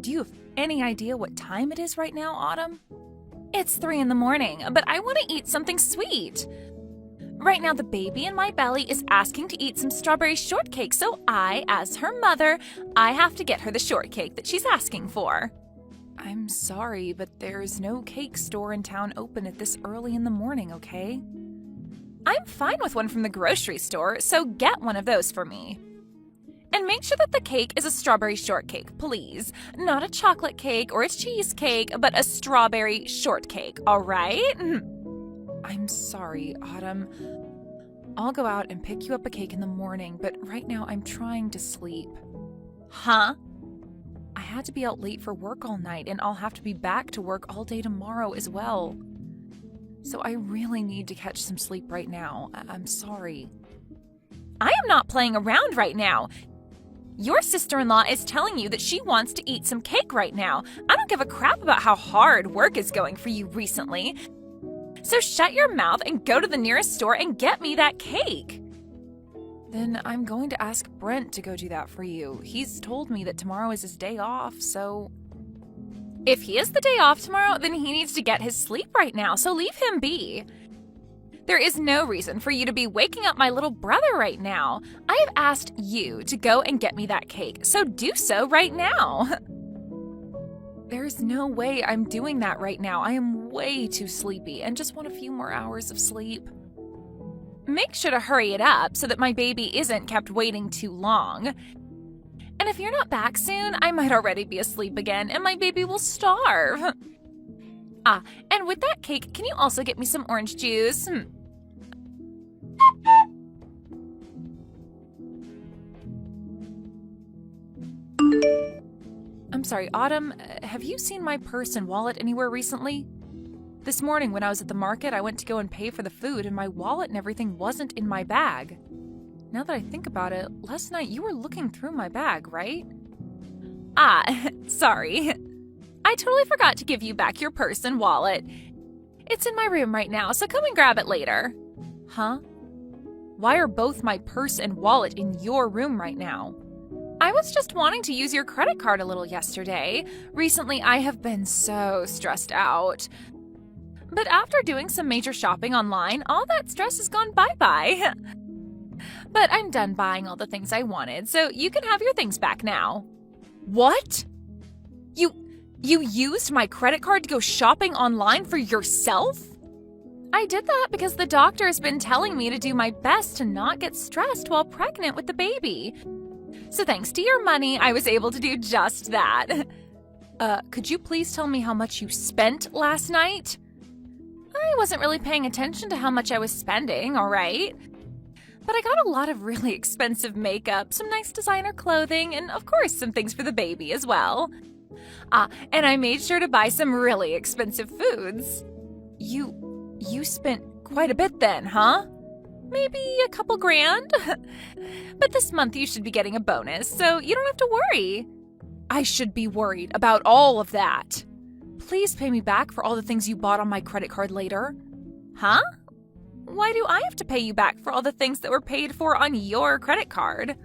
Do you have any idea what time it is right now, Autumn? It's 3 a.m, but I want to eat something sweet. Right now, the baby in my belly is asking to eat some strawberry shortcake, so I, as her mother, I have to get her the shortcake that she's asking for. I'm sorry, but there's no cake store in town open at this early in the morning, okay? I'm fine with one from the grocery store, so get one of those for me. And make sure that the cake is a strawberry shortcake, please. Not a chocolate cake or a cheesecake, but a strawberry shortcake, all right? I'm sorry, Autumn. I'll go out and pick you up a cake in the morning, but right now I'm trying to sleep. Huh? I had to be out late for work all night, and I'll have to be back to work all day tomorrow as well. So I really need to catch some sleep right now. I'm sorry. I am not playing around right now. Your sister-in-law is telling you that she wants to eat some cake right now. I don't give a crap about how hard work is going for you recently. So shut your mouth and go to the nearest store and get me that cake. Then I'm going to ask Brent to go do that for you. He's told me that tomorrow is his day off, so... If he has the day off tomorrow, then he needs to get his sleep right now, so leave him be. There is no reason for you to be waking up my little brother right now. I have asked you to go and get me that cake, so do so right now. There's no way I'm doing that right now. I am way too sleepy and just want a few more hours of sleep. Make sure to hurry it up so that my baby isn't kept waiting too long. And if you're not back soon, I might already be asleep again and my baby will starve. And with that cake, can you also get me some orange juice? I'm sorry, Autumn, have you seen my purse and wallet anywhere recently? This morning when I was at the market, I went to go and pay for the food and my wallet and everything wasn't in my bag. Now that I think about it, last night you were looking through my bag, right? Sorry. I totally forgot to give you back your purse and wallet. It's in my room right now, so come and grab it later. Huh? Why are both my purse and wallet in your room right now? I was just wanting to use your credit card a little yesterday. Recently, I have been so stressed out. But after doing some major shopping online, all that stress has gone bye-bye. But I'm done buying all the things I wanted, so you can have your things back now. What? You used my credit card to go shopping online for yourself? I did that because the doctor has been telling me to do my best to not get stressed while pregnant with the baby. So thanks to your money, I was able to do just that. Could you please tell me how much you spent last night? I wasn't really paying attention to how much I was spending, all right? But I got a lot of really expensive makeup, some nice designer clothing, and of course some things for the baby as well. And I made sure to buy some really expensive foods. You spent quite a bit then, huh? Maybe a couple grand. But this month you should be getting a bonus, so you don't have to worry. I should be worried about all of that. Please pay me back for all the things you bought on my credit card later. Huh? Why do I have to pay you back for all the things that were paid for on your credit card?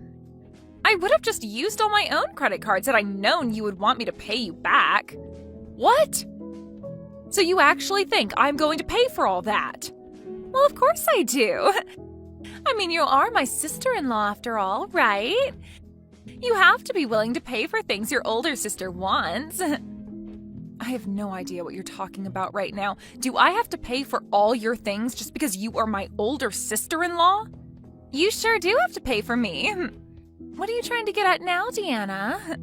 I would have just used all my own credit cards had I known you would want me to pay you back. What? So you actually think I'm going to pay for all that? Well, of course I do. I mean, you are my sister-in-law after all, right? You have to be willing to pay for things your older sister wants. I have no idea what you're talking about right now. Do I have to pay for all your things just because you are my older sister-in-law? You sure do have to pay for me. What are you trying to get at now, Deanna?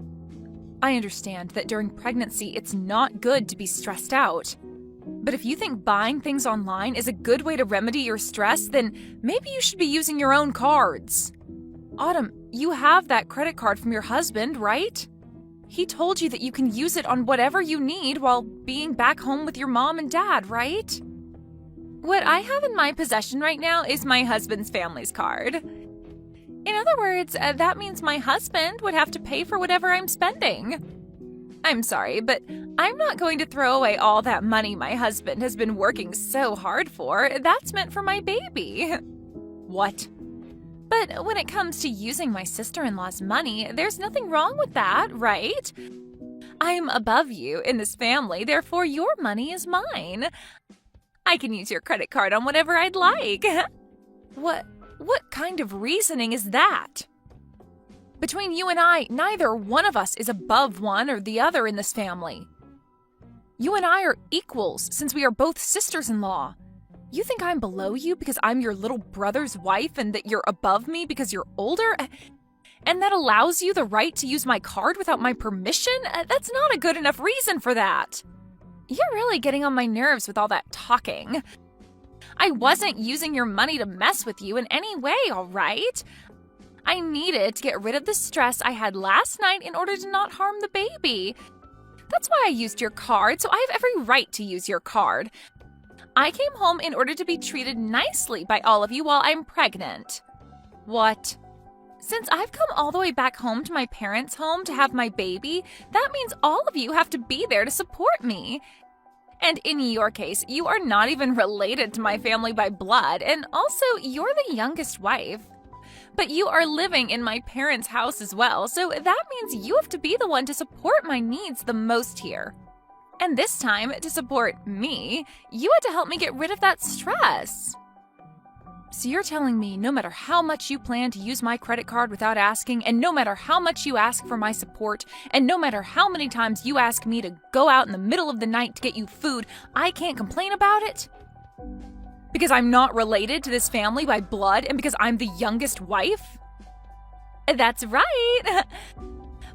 I understand that during pregnancy, it's not good to be stressed out. But if you think buying things online is a good way to remedy your stress, then maybe you should be using your own cards. Autumn, you have that credit card from your husband, right? He told you that you can use it on whatever you need while being back home with your mom and dad, right? What I have in my possession right now is my husband's family's card. In other words, that means my husband would have to pay for whatever I'm spending. I'm sorry, but I'm not going to throw away all that money my husband has been working so hard for. That's meant for my baby. What? But when it comes to using my sister-in-law's money, there's nothing wrong with that, right? I'm above you in this family, therefore your money is mine. I can use your credit card on whatever I'd like. What kind of reasoning is that? Between you and I, neither one of us is above one or the other in this family. You and I are equals since we are both sisters-in-law. You think I'm below you because I'm your little brother's wife and that you're above me because you're older? And that allows you the right to use my card without my permission? That's not a good enough reason for that. You're really getting on my nerves with all that talking. I wasn't using your money to mess with you in any way, all right? I needed to get rid of the stress I had last night in order to not harm the baby. That's why I used your card, so I have every right to use your card. I came home in order to be treated nicely by all of you while I'm pregnant. What? Since I've come all the way back home to my parents' home to have my baby, that means all of you have to be there to support me. And in your case, you are not even related to my family by blood, and also you're the youngest wife. But you are living in my parents' house as well, so that means you have to be the one to support my needs the most here. And this time, to support me, you had to help me get rid of that stress. So you're telling me no matter how much you plan to use my credit card without asking, and no matter how much you ask for my support, and no matter how many times you ask me to go out in the middle of the night to get you food, I can't complain about it? Because I'm not related to this family by blood, and because I'm the youngest wife? That's right.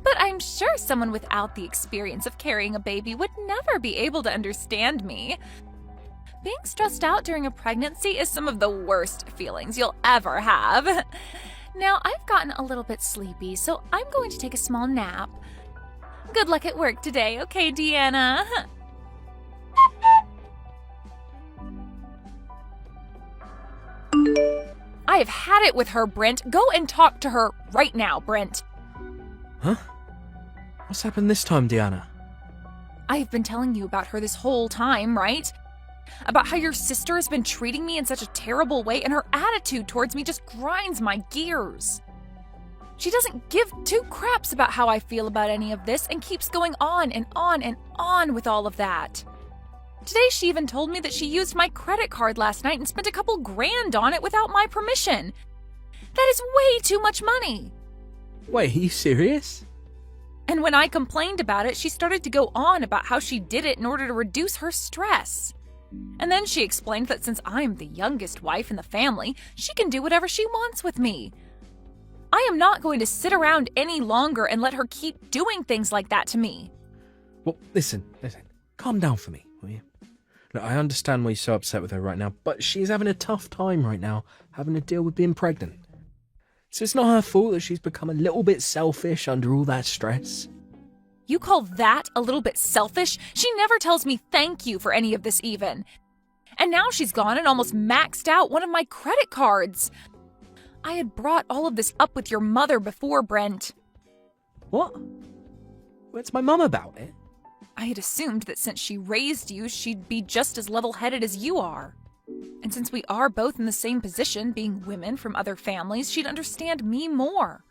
But I'm sure someone without the experience of carrying a baby would never be able to understand me. Being stressed out during a pregnancy is some of the worst feelings you'll ever have. Now, I've gotten a little bit sleepy, so I'm going to take a small nap. Good luck at work today, okay, Deanna? I have had it with her, Brent. Go and talk to her right now, Brent. Huh? What's happened this time, Deanna? I have been telling you about her this whole time, right? About how your sister has been treating me in such a terrible way, and her attitude towards me just grinds my gears. She doesn't give two craps about how I feel about any of this and keeps going on and on and on with all of that. Today she even told me that she used my credit card last night and spent a couple grand on it without my permission. That is way too much money. Wait, are you serious? And when I complained about it, she started to go on about how she did it in order to reduce her stress. And then she explained that since I'm the youngest wife in the family, she can do whatever she wants with me. I am not going to sit around any longer and let her keep doing things like that to me. Well, listen. Calm down for me, will you? Look, I understand why you're so upset with her right now, but she's having a tough time right now, having to deal with being pregnant. So it's not her fault that she's become a little bit selfish under all that stress. You call that a little bit selfish? She never tells me thank you for any of this even. And now she's gone and almost maxed out one of my credit cards. I had brought all of this up with your mother before, Brent. What? What's my mum about it? I had assumed that since she raised you, she'd be just as level-headed as you are. And since we are both in the same position, being women from other families, she'd understand me more.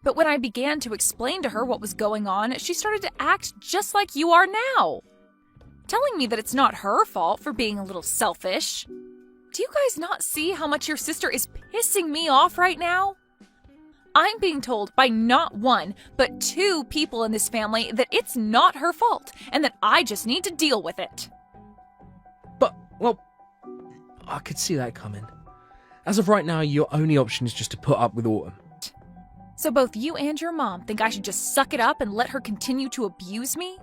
But when I began to explain to her what was going on, she started to act just like you are now. Telling me that it's not her fault for being a little selfish. Do you guys not see how much your sister is pissing me off right now? I'm being told by not one, but two people in this family that it's not her fault, and that I just need to deal with it. But, well, I could see that coming. As of right now, your only option is just to put up with Autumn. So both you and your mom think I should just suck it up and let her continue to abuse me?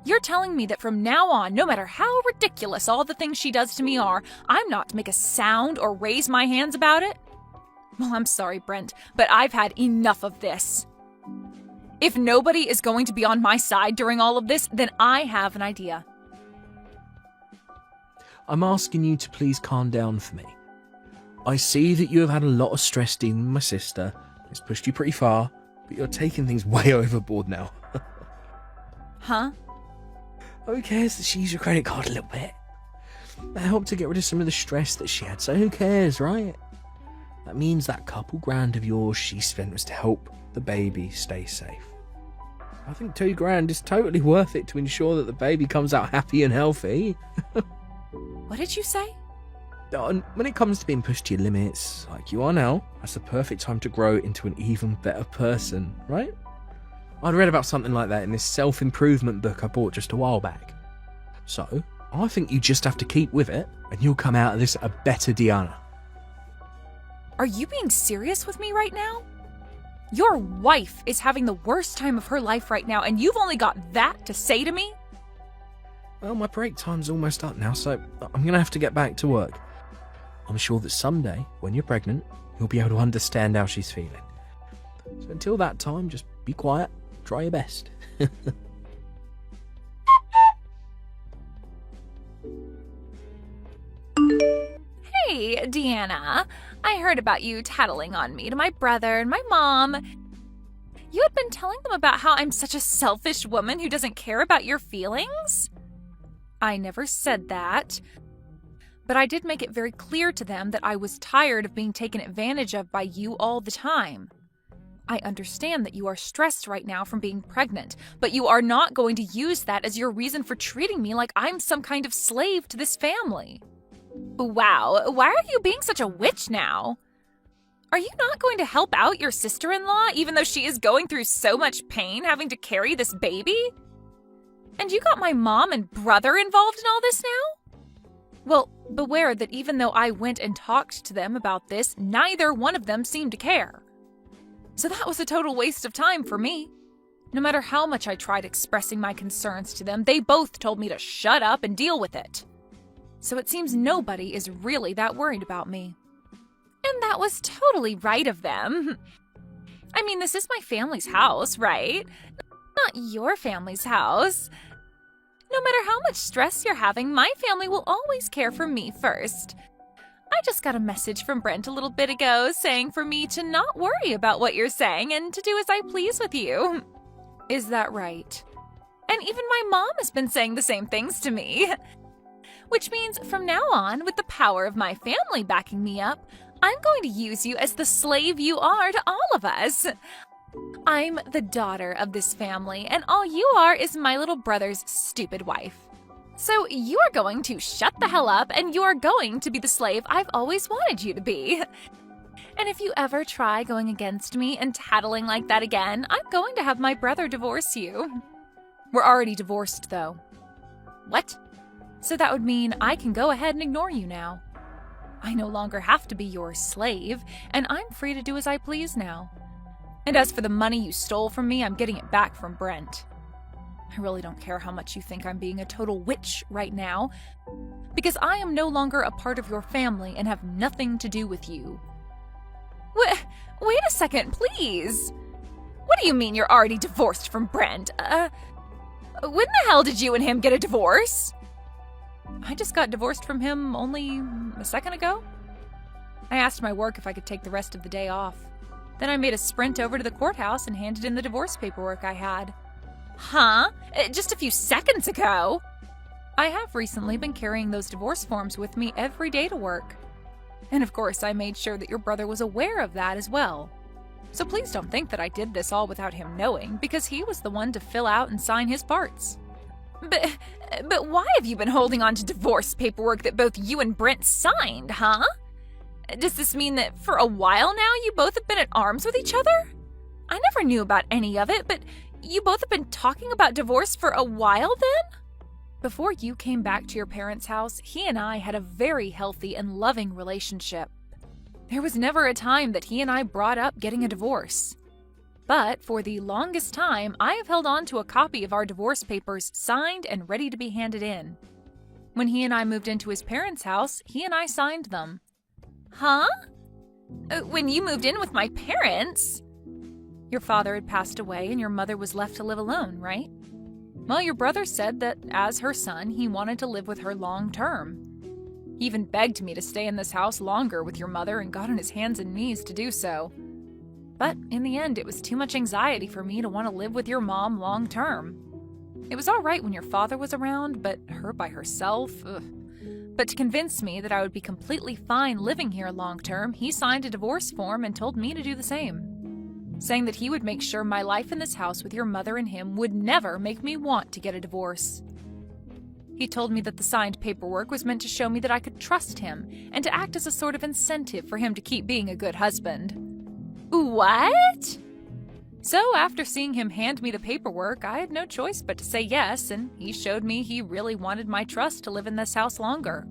You're telling me that from now on, no matter how ridiculous all the things she does to me are, I'm not to make a sound or raise my hands about it? Well, I'm sorry, Brent, but I've had enough of this. If nobody is going to be on my side during all of this, then I have an idea. I'm asking you to please calm down for me. I see that you have had a lot of stress dealing with my sister. It's pushed you pretty far, but you're taking things way overboard now. Huh? Who cares that she used your credit card a little bit? That helped to get rid of some of the stress that she had, so who cares, right? That means that couple grand of yours she spent was to help the baby stay safe. I think $2,000 is totally worth it to ensure that the baby comes out happy and healthy. What did you say? When it comes to being pushed to your limits, like you are now, that's the perfect time to grow into an even better person, right? I'd read about something like that in this self-improvement book I bought just a while back. So, I think you just have to keep with it, and you'll come out of this a better Deanna. Are you being serious with me right now? Your wife is having the worst time of her life right now, and you've only got that to say to me? Well, my break time's almost up now, so I'm going to have to get back to work. I'm sure that someday, when you're pregnant, you'll be able to understand how she's feeling. So until that time, just be quiet, try your best. Hey, Hey, Deanna, I heard about you tattling on me to my brother and my mom. You had been telling them about how I'm such a selfish woman who doesn't care about your feelings? I never said that. But I did make it very clear to them that I was tired of being taken advantage of by you all the time. I understand that you are stressed right now from being pregnant, but you are not going to use that as your reason for treating me like I'm some kind of slave to this family. Wow, why are you being such a witch now? Are you not going to help out your sister-in-law even though she is going through so much pain having to carry this baby? And you got my mom and brother involved in all this now? Well, beware that even though I went and talked to them about this, neither one of them seemed to care. So that was a total waste of time for me. No matter how much I tried expressing my concerns to them, they both told me to shut up and deal with it. So it seems nobody is really that worried about me. And that was totally right of them. I mean, this is my family's house, right? Not your family's house. No matter how much stress you're having, my family will always care for me first. I just got a message from Brent a little bit ago saying for me to not worry about what you're saying and to do as I please with you. Is that right? And even my mom has been saying the same things to me. Which means from now on, with the power of my family backing me up, I'm going to use you as the slave you are to all of us. I'm the daughter of this family, and all you are is my little brother's stupid wife. So you are going to shut the hell up, and you are going to be the slave I've always wanted you to be. And if you ever try going against me and tattling like that again, I'm going to have my brother divorce you. We're already divorced, though. What? So that would mean I can go ahead and ignore you now. I no longer have to be your slave, and I'm free to do as I please now. And as for the money you stole from me, I'm getting it back from Brent. I really don't care how much you think I'm being a total witch right now, because I am no longer a part of your family and have nothing to do with you. Wait a second, please. What do you mean you're already divorced from Brent? When the hell did you and him get a divorce? I just got divorced from him only a second ago. I asked my work if I could take the rest of the day off. Then I made a sprint over to the courthouse and handed in the divorce paperwork I had. Huh? Just a few seconds ago? I have recently been carrying those divorce forms with me every day to work. And of course, I made sure that your brother was aware of that as well. So please don't think that I did this all without him knowing, because he was the one to fill out and sign his parts. But why have you been holding on to divorce paperwork that both you and Brent signed, huh? Does this mean that for a while now you both have been at arms with each other? I never knew about any of it, but you both have been talking about divorce for a while then? Before you came back to your parents' house, he and I had a very healthy and loving relationship. There was never a time that he and I brought up getting a divorce. But for the longest time, I have held on to a copy of our divorce papers signed and ready to be handed in. When he and I moved into his parents' house, he and I signed them. Huh? When you moved in with my parents? Your father had passed away and your mother was left to live alone, right? Well, your brother said that as her son, he wanted to live with her long term. He even begged me to stay in this house longer with your mother and got on his hands and knees to do so. But in the end, it was too much anxiety for me to want to live with your mom long term. It was all right when your father was around, but her by herself, ugh. But to convince me that I would be completely fine living here long term, he signed a divorce form and told me to do the same, saying that he would make sure my life in this house with your mother and him would never make me want to get a divorce. He told me that the signed paperwork was meant to show me that I could trust him and to act as a sort of incentive for him to keep being a good husband. What? So after seeing him hand me the paperwork, I had no choice but to say yes, and he showed me he really wanted my trust to live in this house longer.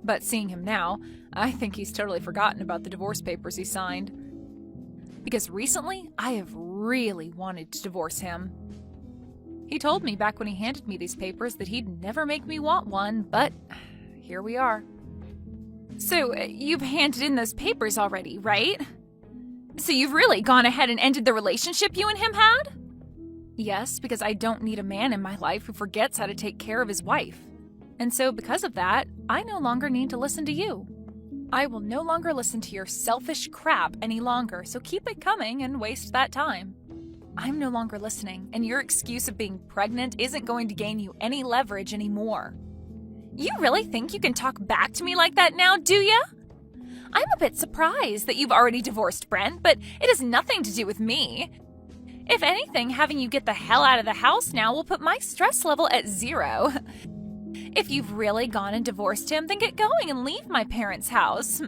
But seeing him now, I think he's totally forgotten about the divorce papers he signed. Because recently, I have really wanted to divorce him. He told me back when he handed me these papers that he'd never make me want one, but here we are. So you've handed in those papers already, right? So you've really gone ahead and ended the relationship you and him had? Yes, because I don't need a man in my life who forgets how to take care of his wife. And so because of that, I no longer need to listen to you. I will no longer listen to your selfish crap any longer, so keep it coming and waste that time. I'm no longer listening, and your excuse of being pregnant isn't going to gain you any leverage anymore. You really think you can talk back to me like that now, do ya? I'm a bit surprised that you've already divorced Brent, but it has nothing to do with me. If anything, having you get the hell out of the house now will put my stress level at 0. If you've really gone and divorced him, then get going and leave my parents' house.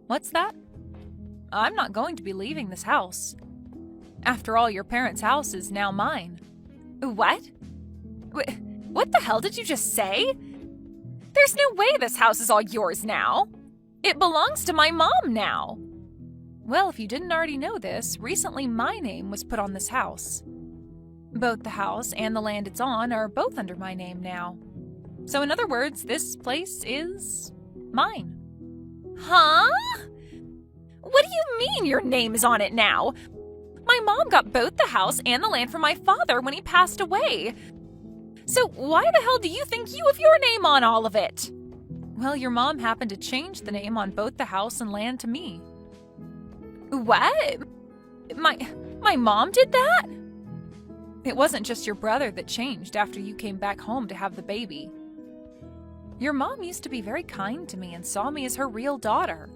What's that? I'm not going to be leaving this house. After all, your parents' house is now mine. What? What the hell did you just say? There's no way this house is all yours now. It belongs to my mom now. Well, if you didn't already know this, recently my name was put on this house. Both the house and the land it's on are both under my name now. So in other words, this place is mine. Huh? What do you mean your name is on it now? My mom got both the house and the land from my father when he passed away. So why the hell do you think you have your name on all of it? Well, your mom happened to change the name on both the house and land to me. What? My mom did that? It wasn't just your brother that changed after you came back home to have the baby. Your mom used to be very kind to me and saw me as her real daughter.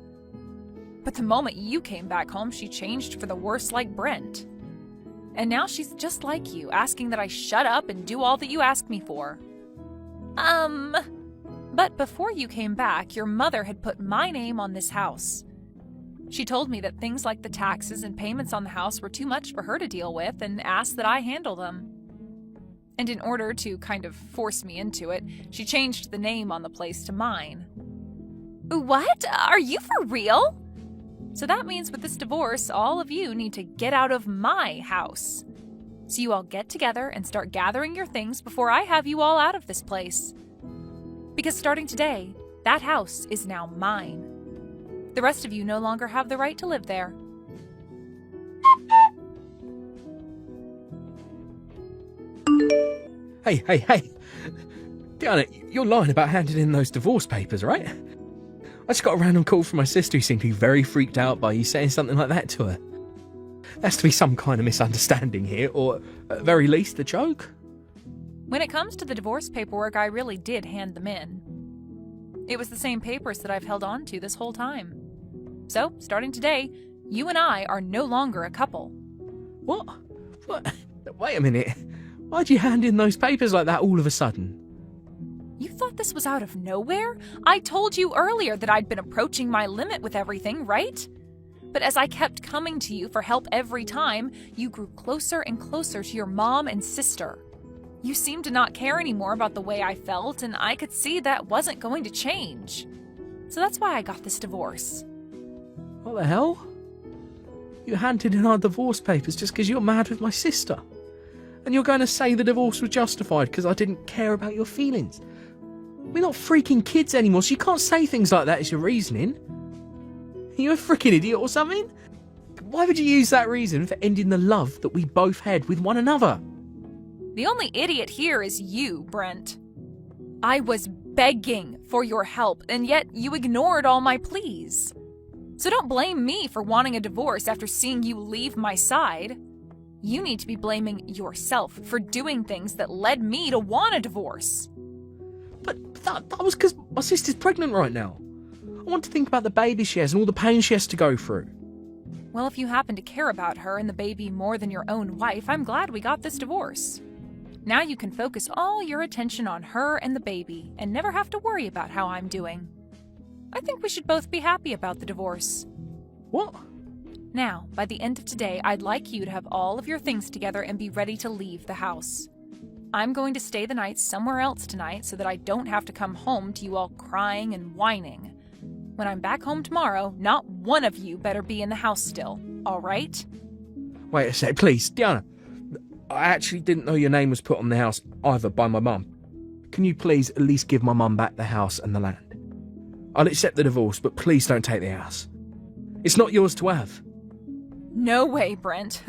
But the moment you came back home, she changed for the worse like Brent. And now she's just like you, asking that I shut up and do all that you ask me for. But before you came back, your mother had put my name on this house. She told me that things like the taxes and payments on the house were too much for her to deal with and asked that I handle them. And in order to kind of force me into it, she changed the name on the place to mine. What? Are you for real? So that means with this divorce, all of you need to get out of my house. So you all get together and start gathering your things before I have you all out of this place. Because starting today, that house is now mine. The rest of you no longer have the right to live there. Hey. Diana, you're lying about handing in those divorce papers, right? I just got a random call from my sister who seemed to be very freaked out by you saying something like that to her. There has to be some kind of misunderstanding here, or at the very least, a joke. When it comes to the divorce paperwork, I really did hand them in. It was the same papers that I've held on to this whole time. So, starting today, you and I are no longer a couple. What? Wait a minute. Why'd you hand in those papers like that all of a sudden? You thought this was out of nowhere? I told you earlier that I'd been approaching my limit with everything, right? But as I kept coming to you for help every time, you grew closer and closer to your mom and sister. You seemed to not care anymore about the way I felt, and I could see that wasn't going to change. So that's why I got this divorce. What the hell? You handed in our divorce papers just because you're mad with my sister. And you're going to say the divorce was justified because I didn't care about your feelings. We're not freaking kids anymore, so you can't say things like that as your reasoning. Are you a freaking idiot or something? Why would you use that reason for ending the love that we both had with one another? The only idiot here is you, Brent. I was begging for your help, and yet you ignored all my pleas. So don't blame me for wanting a divorce after seeing you leave my side. You need to be blaming yourself for doing things that led me to want a divorce. But that was because my sister's pregnant right now. I want to think about the baby she has and all the pain she has to go through. Well, if you happen to care about her and the baby more than your own wife, I'm glad we got this divorce. Now you can focus all your attention on her and the baby and never have to worry about how I'm doing. I think we should both be happy about the divorce. What? Now, by the end of today, I'd like you to have all of your things together and be ready to leave the house. I'm going to stay the night somewhere else tonight so that I don't have to come home to you all crying and whining. When I'm back home tomorrow, not one of you better be in the house still, all right? Wait a sec, please, Diana. I actually didn't know your name was put on the house either by my mum. Can you please at least give my mum back the house and the land? I'll accept the divorce, but please don't take the house. It's not yours to have. No way, Brent.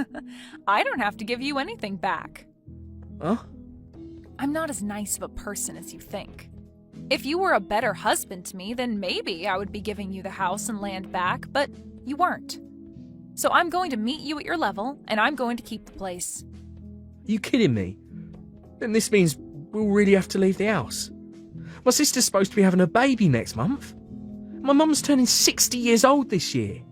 I don't have to give you anything back. Huh? I'm not as nice of a person as you think. If you were a better husband to me, then maybe I would be giving you the house and land back, but you weren't. So I'm going to meet you at your level, and I'm going to keep the place. Are you kidding me? Then this means we'll really have to leave the house. My sister's supposed to be having a baby next month. My mum's turning 60 years old this year.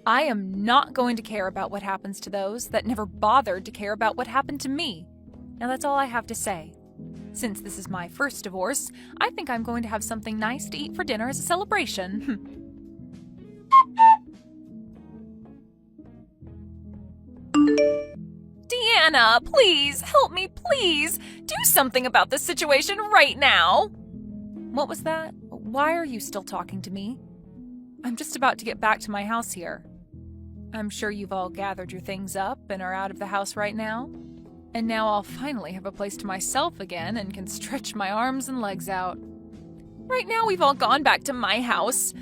I am not going to care about what happens to those that never bothered to care about what happened to me. Now that's all I have to say. Since this is my first divorce, I think I'm going to have something nice to eat for dinner as a celebration. Deanna, please, help me, please. Do something about this situation right now. What was that? Why are you still talking to me? I'm just about to get back to my house here. I'm sure you've all gathered your things up and are out of the house right now. And now I'll finally have a place to myself again and can stretch my arms and legs out. Right now we've all gone back to my house.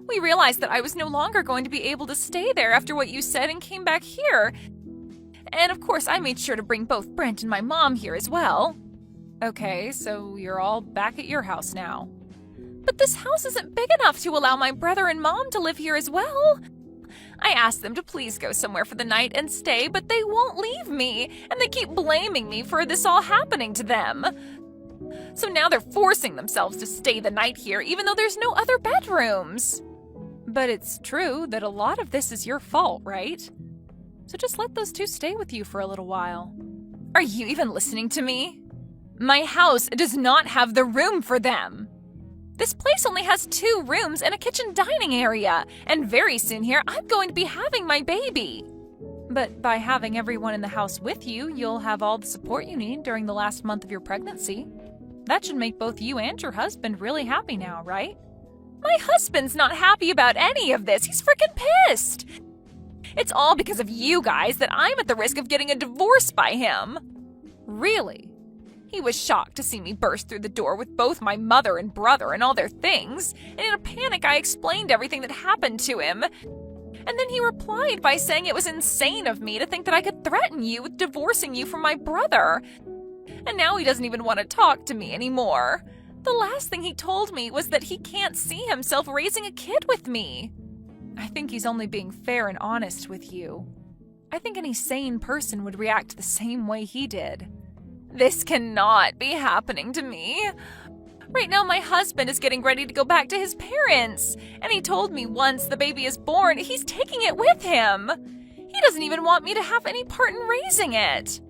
We realized that I was no longer going to be able to stay there after what you said and came back here. And of course I made sure to bring both Brent and my mom here as well. Okay, so you're all back at your house now. But this house isn't big enough to allow my brother and mom to live here as well. I asked them to please go somewhere for the night and stay, but they won't leave me, and they keep blaming me for this all happening to them. So now they're forcing themselves to stay the night here, even though there's no other bedrooms. But it's true that a lot of this is your fault, right? So just let those two stay with you for a little while. Are you even listening to me? My house does not have the room for them. This place only has 2 rooms and a kitchen dining area, and very soon here I'm going to be having my baby. But by having everyone in the house with you, you'll have all the support you need during the last month of your pregnancy. That should make both you and your husband really happy now, right? My husband's not happy about any of this. He's freaking pissed. It's all because of you guys that I'm at the risk of getting a divorce by him. Really? He was shocked to see me burst through the door with both my mother and brother and all their things, and in a panic I explained everything that happened to him. And then he replied by saying it was insane of me to think that I could threaten you with divorcing you from my brother. And now he doesn't even want to talk to me anymore. The last thing he told me was that he can't see himself raising a kid with me. I think he's only being fair and honest with you. I think any sane person would react the same way he did. This cannot be happening to me. Right now my husband is getting ready to go back to his parents, and he told me once the baby is born, he's taking it with him. He doesn't even want me to have any part in raising it.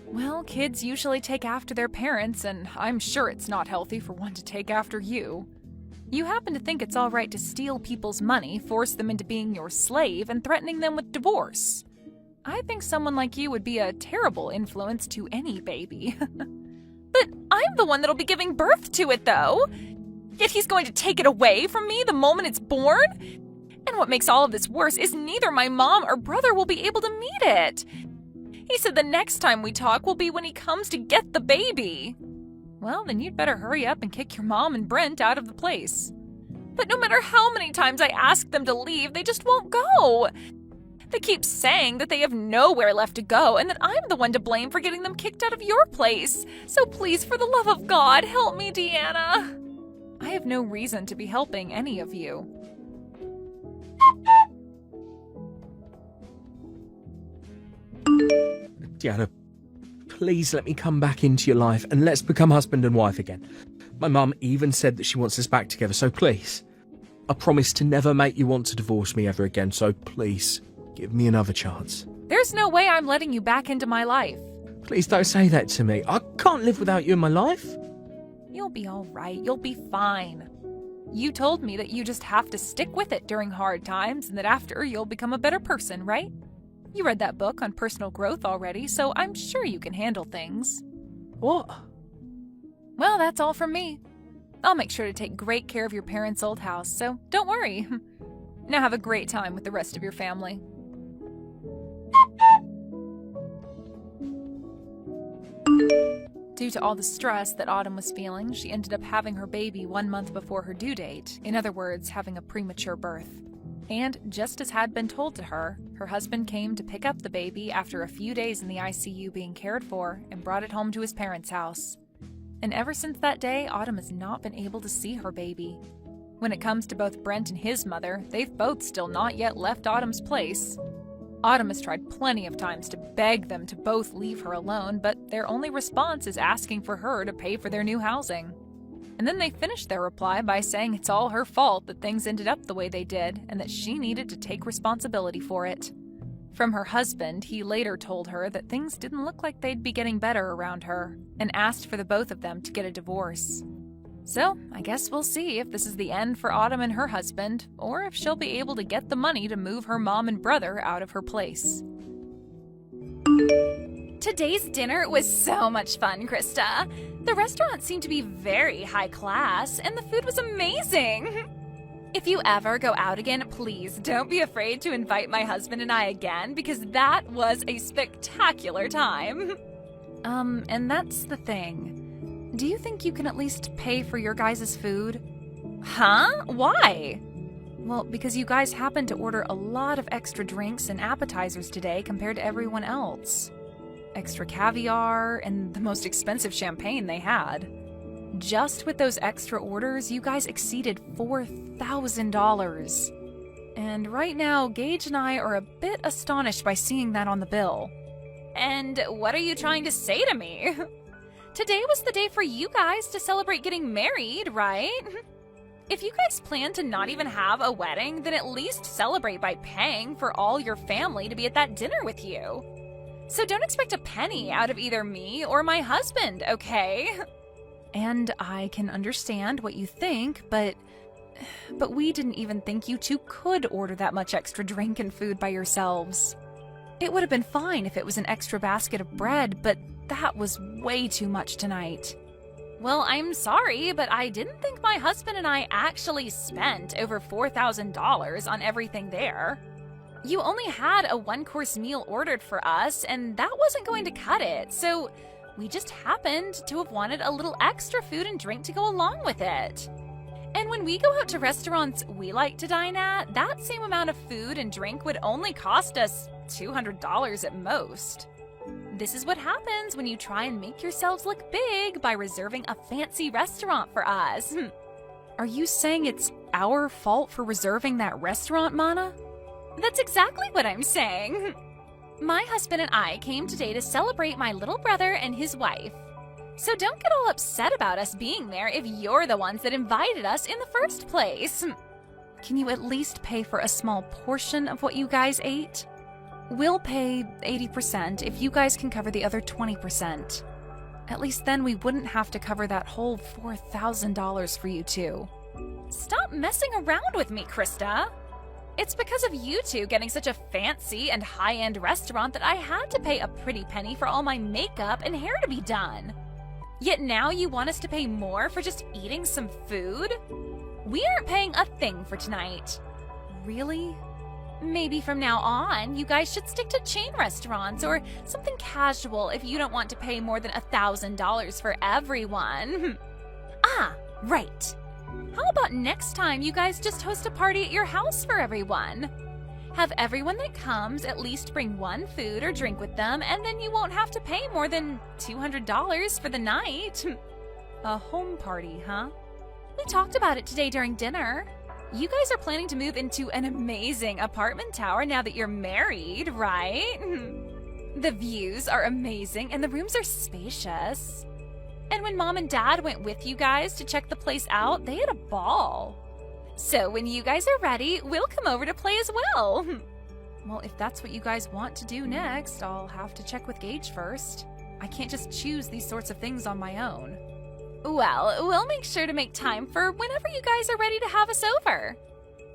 Well, kids usually take after their parents, and I'm sure it's not healthy for one to take after you. You happen to think it's all right to steal people's money, force them into being your slave, and threatening them with divorce. I think someone like you would be a terrible influence to any baby. But I'm the one that'll be giving birth to it, though. Yet he's going to take it away from me the moment it's born? And what makes all of this worse is neither my mom or brother will be able to meet it. He said the next time we talk will be when he comes to get the baby. Well, then you'd better hurry up and kick your mom and Brent out of the place. But no matter how many times I ask them to leave, they just won't go. They keep saying that they have nowhere left to go and that I'm the one to blame for getting them kicked out of your place. So please, for the love of God, help me, Deanna. I have no reason to be helping any of you. Deanna, please let me come back into your life and let's become husband and wife again. My mum even said that she wants us back together, so please. I promise to never make you want to divorce me ever again, so please. Give me another chance. There's no way I'm letting you back into my life. Please don't say that to me. I can't live without you in my life. You'll be all right. You'll be fine. You told me that you just have to stick with it during hard times and that after you'll become a better person, right? You read that book on personal growth already, so I'm sure you can handle things. What? Well, that's all from me. I'll make sure to take great care of your parents' old house, so don't worry. Now have a great time with the rest of your family. Due to all the stress that Autumn was feeling, she ended up having her baby 1 month before her due date, in other words, having a premature birth. And just as had been told to her, her husband came to pick up the baby after a few days in the ICU being cared for and brought it home to his parents' house. And ever since that day, Autumn has not been able to see her baby. When it comes to both Brent and his mother, they've both still not yet left Autumn's place. Autumn has tried plenty of times to beg them to both leave her alone, but their only response is asking for her to pay for their new housing. And then they finish their reply by saying it's all her fault that things ended up the way they did, and that she needed to take responsibility for it. From her husband, he later told her that things didn't look like they'd be getting better around her, and asked for the both of them to get a divorce. So, I guess we'll see if this is the end for Autumn and her husband, or if she'll be able to get the money to move her mom and brother out of her place. Today's dinner was so much fun, Krista. The restaurant seemed to be very high class, and the food was amazing. If you ever go out again, please don't be afraid to invite my husband and I again, because that was a spectacular time. And that's the thing. Do you think you can at least pay for your guys' food? Huh? Why? Well, because you guys happened to order a lot of extra drinks and appetizers today compared to everyone else. Extra caviar and the most expensive champagne they had. Just with those extra orders, you guys exceeded $4,000. And right now, Gage and I are a bit astonished by seeing that on the bill. And what are you trying to say to me? Today was the day for you guys to celebrate getting married, right? If you guys plan to not even have a wedding, then at least celebrate by paying for all your family to be at that dinner with you. So don't expect a penny out of either me or my husband, okay? And I can understand what you think, but we didn't even think you two could order that much extra drink and food by yourselves. It would have been fine if it was an extra basket of bread, but that was way too much tonight. Well, I'm sorry, but I didn't think my husband and I actually spent over $4,000 on everything there. You only had a one-course meal ordered for us, and that wasn't going to cut it, so we just happened to have wanted a little extra food and drink to go along with it. And when we go out to restaurants we like to dine at, that same amount of food and drink would only cost us $200 at most. This is what happens when you try and make yourselves look big by reserving a fancy restaurant for us. Are you saying it's our fault for reserving that restaurant, Mana? That's exactly what I'm saying. My husband and I came today to celebrate my little brother and his wife. So don't get all upset about us being there if you're the ones that invited us in the first place. Can you at least pay for a small portion of what you guys ate? We'll pay 80% if you guys can cover the other 20%. At least then we wouldn't have to cover that whole $4,000 for you two. Stop messing around with me, Krista. It's because of you two getting such a fancy and high-end restaurant that I had to pay a pretty penny for all my makeup and hair to be done. Yet now you want us to pay more for just eating some food? We aren't paying a thing for tonight. Really? Maybe from now on, you guys should stick to chain restaurants or something casual if you don't want to pay more than $1,000 for everyone. Ah, right. How about next time you guys just host a party at your house for everyone? Have everyone that comes at least bring one food or drink with them, and then you won't have to pay more than $200 for the night. A home party, huh? We talked about it today during dinner. You guys are planning to move into an amazing apartment tower now that you're married, right? The views are amazing and the rooms are spacious. And when Mom and Dad went with you guys to check the place out, they had a ball. So when you guys are ready, we'll come over to play as well. Well, if that's what you guys want to do next, I'll have to check with Gage first. I can't just choose these sorts of things on my own. Well, we'll make sure to make time for whenever you guys are ready to have us over.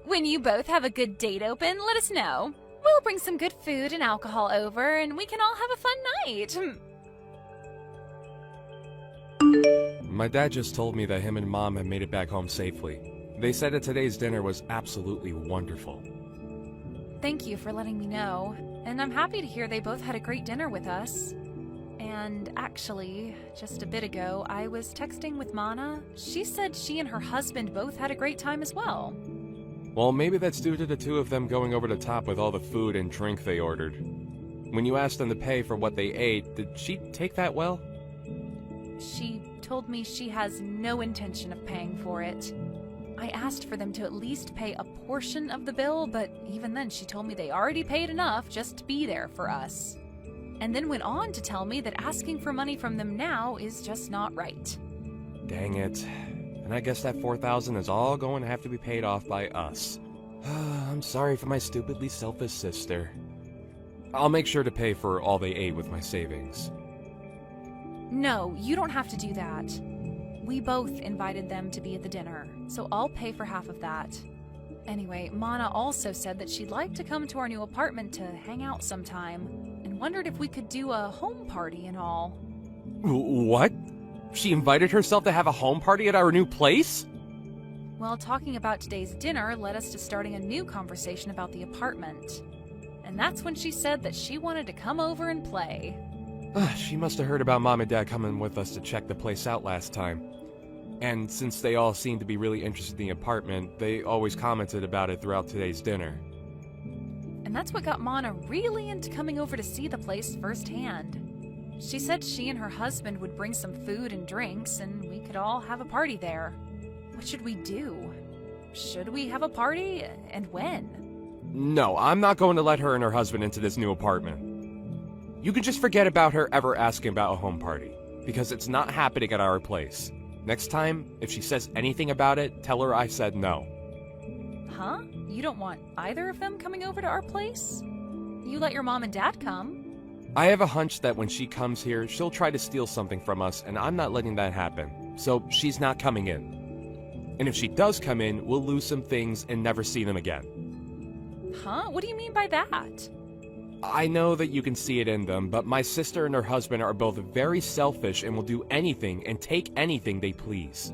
When you both have a good date open, let us know. We'll bring some good food and alcohol over, and we can all have a fun night. My dad just told me that him and Mom have made it back home safely. They said that today's dinner was absolutely wonderful. Thank you for letting me know, and I'm happy to hear they both had a great dinner with us. And actually, just a bit ago, I was texting with Mana. She said she and her husband both had a great time as well. Well, maybe that's due to the two of them going over the top with all the food and drink they ordered. When you asked them to pay for what they ate, did she take that well? She told me she has no intention of paying for it. I asked for them to at least pay a portion of the bill, but even then she told me they already paid enough just to be there for us. And then went on to tell me that asking for money from them now is just not right. Dang it. And I guess that $4,000 is all going to have to be paid off by us. I'm sorry for my stupidly selfish sister. I'll make sure to pay for all they ate with my savings. No, you don't have to do that. We both invited them to be at the dinner, so I'll pay for half of that. Anyway, Mana also said that she'd like to come to our new apartment to hang out sometime, and wondered if we could do a home party and all. What? She invited herself to have a home party at our new place? Well, talking about today's dinner led us to starting a new conversation about the apartment. And that's when she said that she wanted to come over and play. She must have heard about Mom and Dad coming with us to check the place out last time. And since they all seemed to be really interested in the apartment, they always commented about it throughout today's dinner. And that's what got Mana really into coming over to see the place firsthand. She said she and her husband would bring some food and drinks, and we could all have a party there. What should we do? Should we have a party? And when? No, I'm not going to let her and her husband into this new apartment. You can just forget about her ever asking about a home party, because it's not happening at our place. Next time, if she says anything about it, tell her I said no. Huh? You don't want either of them coming over to our place? You let your mom and dad come. I have a hunch that when she comes here, she'll try to steal something from us, and I'm not letting that happen. So she's not coming in. And if she does come in, we'll lose some things and never see them again. Huh? What do you mean by that? I know that you can see it in them, but my sister and her husband are both very selfish and will do anything and take anything they please.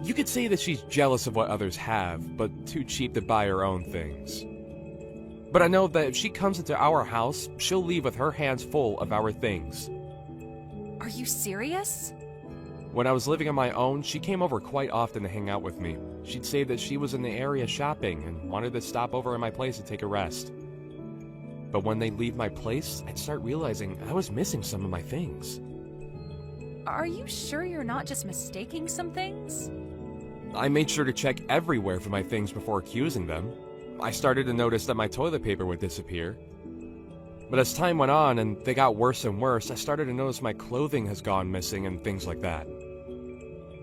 You could say that she's jealous of what others have, but too cheap to buy her own things. But I know that if she comes into our house, she'll leave with her hands full of our things. Are you serious? When I was living on my own, she came over quite often to hang out with me. She'd say that she was in the area shopping and wanted to stop over at my place to take a rest. But when they'd leave my place, I'd start realizing I was missing some of my things. Are you sure you're not just mistaking some things? I made sure to check everywhere for my things before accusing them. I started to notice that my toilet paper would disappear. But as time went on and they got worse and worse, I started to notice my clothing has gone missing and things like that.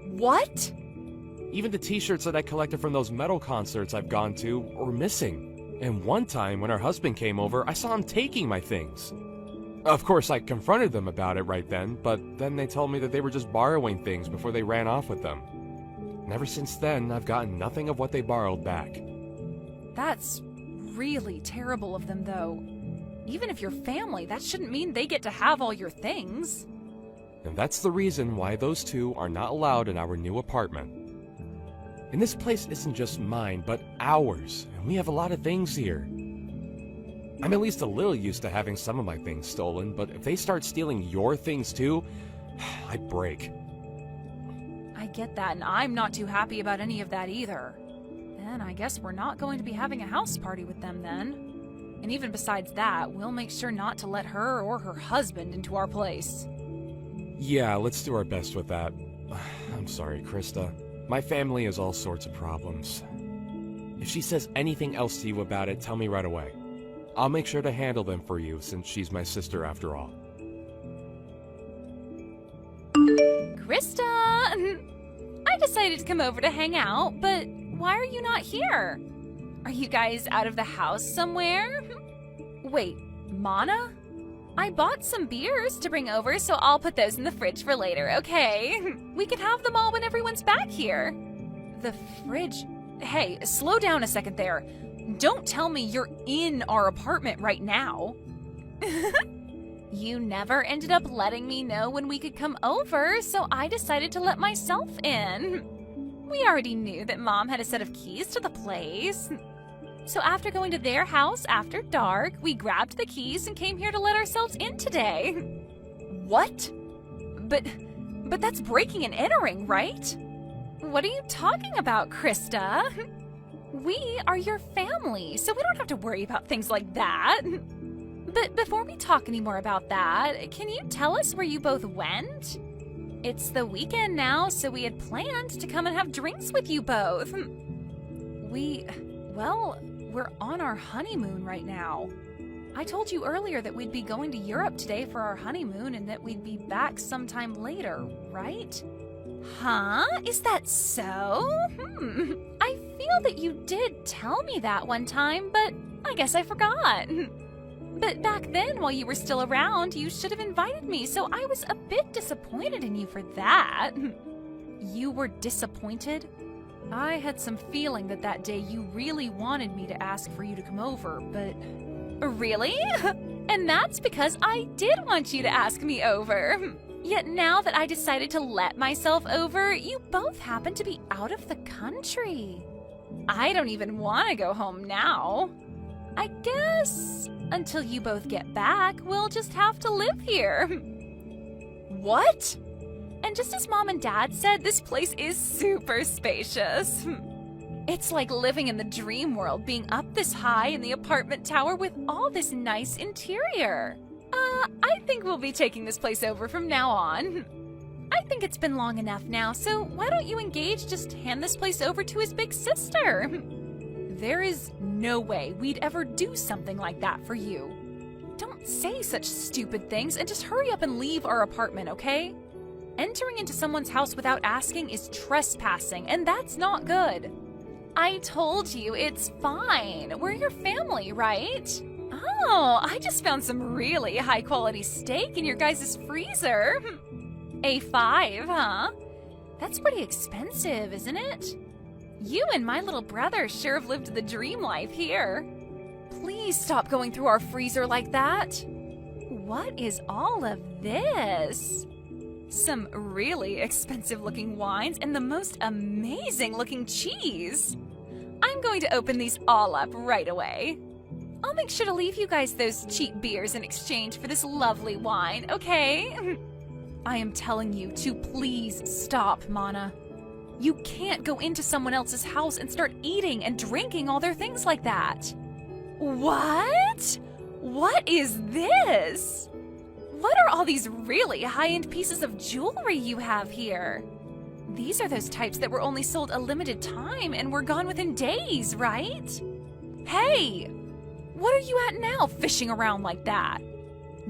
What? Even the t-shirts that I collected from those metal concerts I've gone to were missing. And one time, when her husband came over, I saw him taking my things. Of course, I confronted them about it right then, but then they told me that they were just borrowing things before they ran off with them. And ever since then, I've gotten nothing of what they borrowed back. That's really terrible of them, though. Even if you're family, that shouldn't mean they get to have all your things. And that's the reason why those two are not allowed in our new apartment. And this place isn't just mine, but ours, and we have a lot of things here. I'm at least a little used to having some of my things stolen, but if they start stealing your things too, I'd break. I get that, and I'm not too happy about any of that either. Then I guess we're not going to be having a house party with them then. And even besides that, we'll make sure not to let her or her husband into our place. Yeah, let's do our best with that. I'm sorry, Krista. My family has all sorts of problems. If she says anything else to you about it, tell me right away. I'll make sure to handle them for you, since she's my sister after all. Krista! I decided to come over to hang out, but why are you not here? Are you guys out of the house somewhere? Wait, Mana? I bought some beers to bring over, so I'll put those in the fridge for later, okay? We can have them all when everyone's back here. The fridge? Hey, slow down a second there. Don't tell me you're in our apartment right now. You never ended up letting me know when we could come over, so I decided to let myself in. We already knew that Mom had a set of keys to the place. So after going to their house after dark, we grabbed the keys and came here to let ourselves in today. What? But that's breaking and entering, right? What are you talking about, Krista? We are your family, so we don't have to worry about things like that. But before we talk any more about that, can you tell us where you both went? It's the weekend now, so we had planned to come and have drinks with you both. We're on our honeymoon right now. I told you earlier that we'd be going to Europe today for our honeymoon and that we'd be back sometime later, right? Huh? Is that so? I feel that you did tell me that one time, but I guess I forgot. But back then, while you were still around, you should have invited me, so I was a bit disappointed in you for that. You were disappointed? I had some feeling that day you really wanted me to ask for you to come over, but... Really? And that's because I did want you to ask me over. Yet now that I decided to let myself over, you both happen to be out of the country. I don't even want to go home now. I guess until you both get back, we'll just have to live here. What? And just as Mom and Dad said, this place is super spacious. It's like living in the dream world, being up this high in the apartment tower with all this nice interior. I think we'll be taking this place over from now on. I think it's been long enough now, so why don't you engage, just hand this place over to his big sister? There is no way we'd ever do something like that for you. Don't say such stupid things and just hurry up and leave our apartment, okay? Entering into someone's house without asking is trespassing, and that's not good. I told you, it's fine. We're your family, right? Oh, I just found some really high-quality steak in your guys' freezer. A5, huh? That's pretty expensive, isn't it? You and my little brother sure have lived the dream life here. Please stop going through our freezer like that. What is all of this? Some really expensive-looking wines and the most amazing-looking cheese. I'm going to open these all up right away. I'll make sure to leave you guys those cheap beers in exchange for this lovely wine, okay? I am telling you to please stop, Mana. You can't go into someone else's house and start eating and drinking all their things like that. What? What is this? What are all these really high-end pieces of jewelry you have here? These are those types that were only sold a limited time and were gone within days, right? Hey! What are you at now, fishing around like that?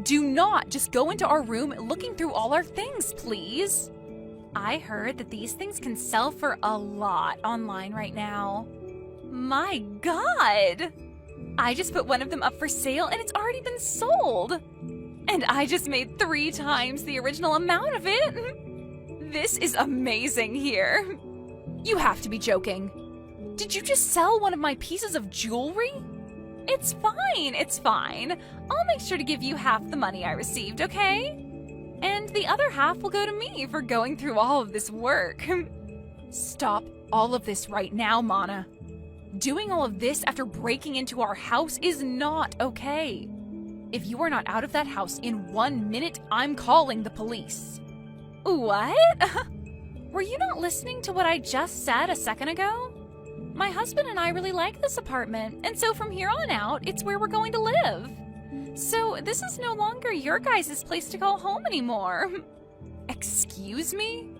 Do not just go into our room looking through all our things, please. I heard that these things can sell for a lot online right now. My God! I just put one of them up for sale and it's already been sold. And I just made 3 times the original amount of it. This is amazing here. You have to be joking. Did you just sell one of my pieces of jewelry? It's fine, it's fine. I'll make sure to give you half the money I received, okay? And the other half will go to me for going through all of this work. Stop all of this right now, Mana. Doing all of this after breaking into our house is not okay. If you are not out of that house in 1 minute, I'm calling the police. What? Were you not listening to what I just said a second ago? My husband and I really like this apartment, and so from here on out, it's where we're going to live. So this is no longer your guys' place to call home anymore. Excuse me?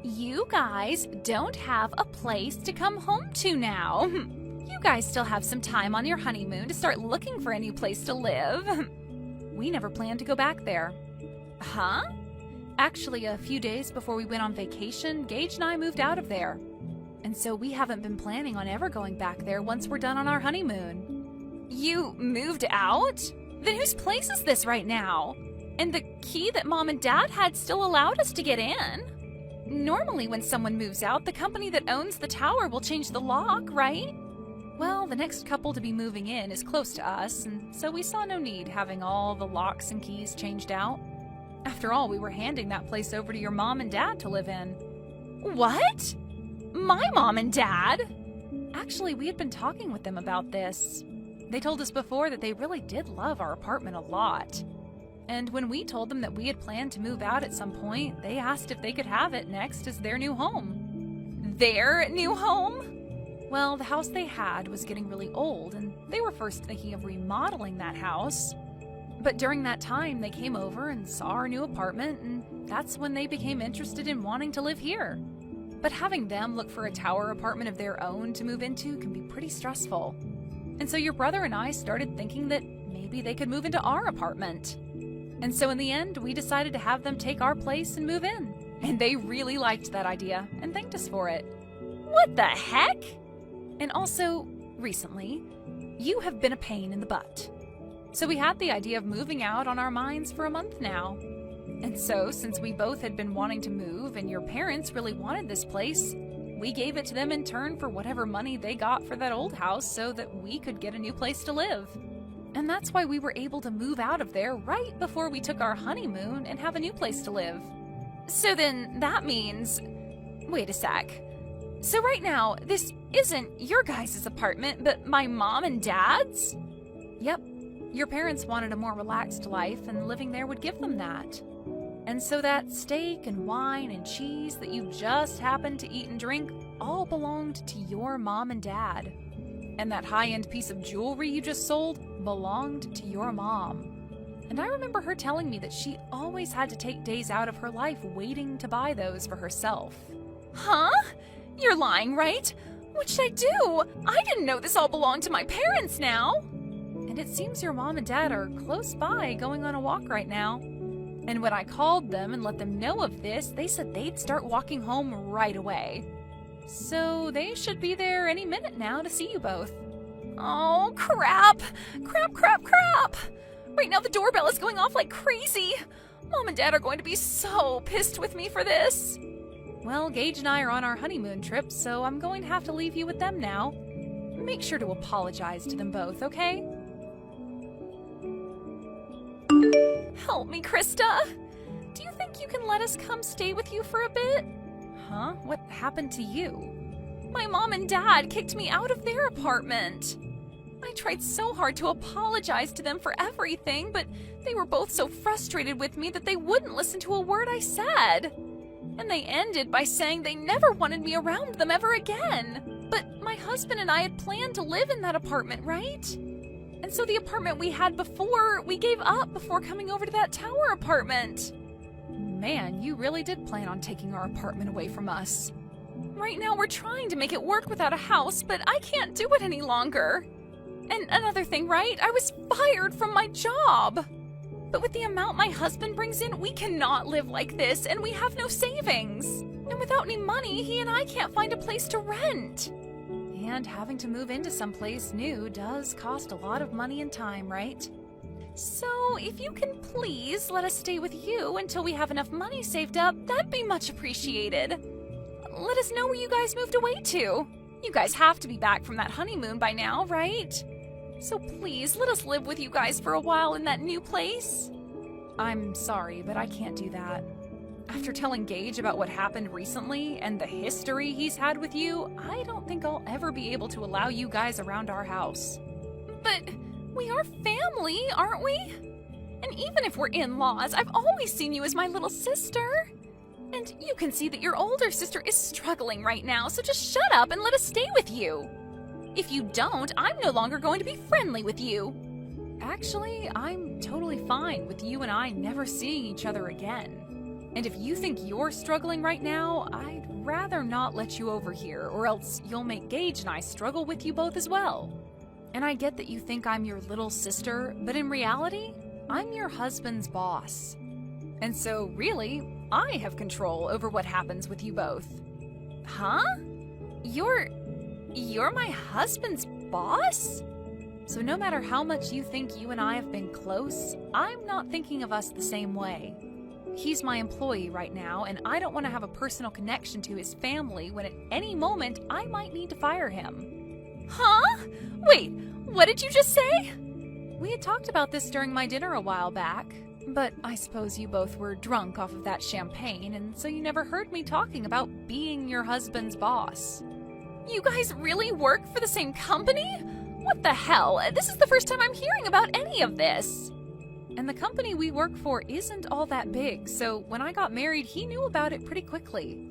You guys don't have a place to come home to now. You guys still have some time on your honeymoon to start looking for a new place to live. We never planned to go back there. Huh? Actually, a few days before we went on vacation, Gage and I moved out of there. And so we haven't been planning on ever going back there once we're done on our honeymoon. You moved out? Then whose place is this right now? And the key that Mom and Dad had still allowed us to get in? Normally when someone moves out, the company that owns the tower will change the lock, right? Well, the next couple to be moving in is close to us, and so we saw no need having all the locks and keys changed out. After all, we were handing that place over to your mom and dad to live in. What? My mom and dad? Actually, we had been talking with them about this. They told us before that they really did love our apartment a lot. And when we told them that we had planned to move out at some point, they asked if they could have it next as their new home. Their new home? Well, the house they had was getting really old, and they were first thinking of remodeling that house. But during that time, they came over and saw our new apartment, and that's when they became interested in wanting to live here. But having them look for a tower apartment of their own to move into can be pretty stressful. And so your brother and I started thinking that maybe they could move into our apartment. And so in the end, we decided to have them take our place and move in. And they really liked that idea and thanked us for it. What the heck? And also, recently, you have been a pain in the butt. So we had the idea of moving out on our minds for a month now. And so, since we both had been wanting to move and your parents really wanted this place, we gave it to them in turn for whatever money they got for that old house so that we could get a new place to live. And that's why we were able to move out of there right before we took our honeymoon and have a new place to live. So then that means... Wait a sec. So right now, this isn't your guys' apartment, but my mom and dad's? Yep. Your parents wanted a more relaxed life, and living there would give them that. And so that steak and wine and cheese that you just happened to eat and drink all belonged to your mom and dad. And that high-end piece of jewelry you just sold belonged to your mom. And I remember her telling me that she always had to take days out of her life waiting to buy those for herself. Huh? You're lying, right? What should I do? I didn't know this all belonged to my parents now. And it seems your mom and dad are close by going on a walk right now. And when I called them and let them know of this, they said they'd start walking home right away. So they should be there any minute now to see you both. Oh, crap! Crap, crap, crap! Right now the doorbell is going off like crazy. Mom and Dad are going to be so pissed with me for this. Well, Gage and I are on our honeymoon trip, so I'm going to have to leave you with them now. Make sure to apologize to them both, okay? Help me, Krista. Do you think you can let us come stay with you for a bit? Huh? What happened to you? My mom and dad kicked me out of their apartment. I tried so hard to apologize to them for everything, but they were both so frustrated with me that they wouldn't listen to a word I said. And they ended by saying they never wanted me around them ever again. But my husband and I had planned to live in that apartment, right? And so the apartment we had before, we gave up before coming over to that tower apartment. Man, you really did plan on taking our apartment away from us. Right now we're trying to make it work without a house, but I can't do it any longer. And another thing, right? I was fired from my job. But with the amount my husband brings in, we cannot live like this, and we have no savings. And without any money, he and I can't find a place to rent. And having to move into someplace new does cost a lot of money and time, right? So, if you can please let us stay with you until we have enough money saved up, that'd be much appreciated. Let us know where you guys moved away to. You guys have to be back from that honeymoon by now, right? So please, let us live with you guys for a while in that new place. I'm sorry, but I can't do that. After telling Gage about what happened recently and the history he's had with you, I don't think I'll ever be able to allow you guys around our house. But we are family, aren't we? And even if we're in-laws, I've always seen you as my little sister. And you can see that your older sister is struggling right now, so just shut up and let us stay with you. If you don't, I'm no longer going to be friendly with you. Actually, I'm totally fine with you and I never seeing each other again. And if you think you're struggling right now, I'd rather not let you over here, or else you'll make Gage and I struggle with you both as well. And I get that you think I'm your little sister, but in reality, I'm your husband's boss. And so, really, I have control over what happens with you both. Huh? You're my husband's boss? So no matter how much you think you and I have been close, I'm not thinking of us the same way. He's my employee right now, and I don't want to have a personal connection to his family when at any moment I might need to fire him. Huh? Wait, what did you just say? We had talked about this during my dinner a while back, but I suppose you both were drunk off of that champagne, and so you never heard me talking about being your husband's boss. You guys really work for the same company? What the hell? This is the first time I'm hearing about any of this. And the company we work for isn't all that big, so when I got married, he knew about it pretty quickly.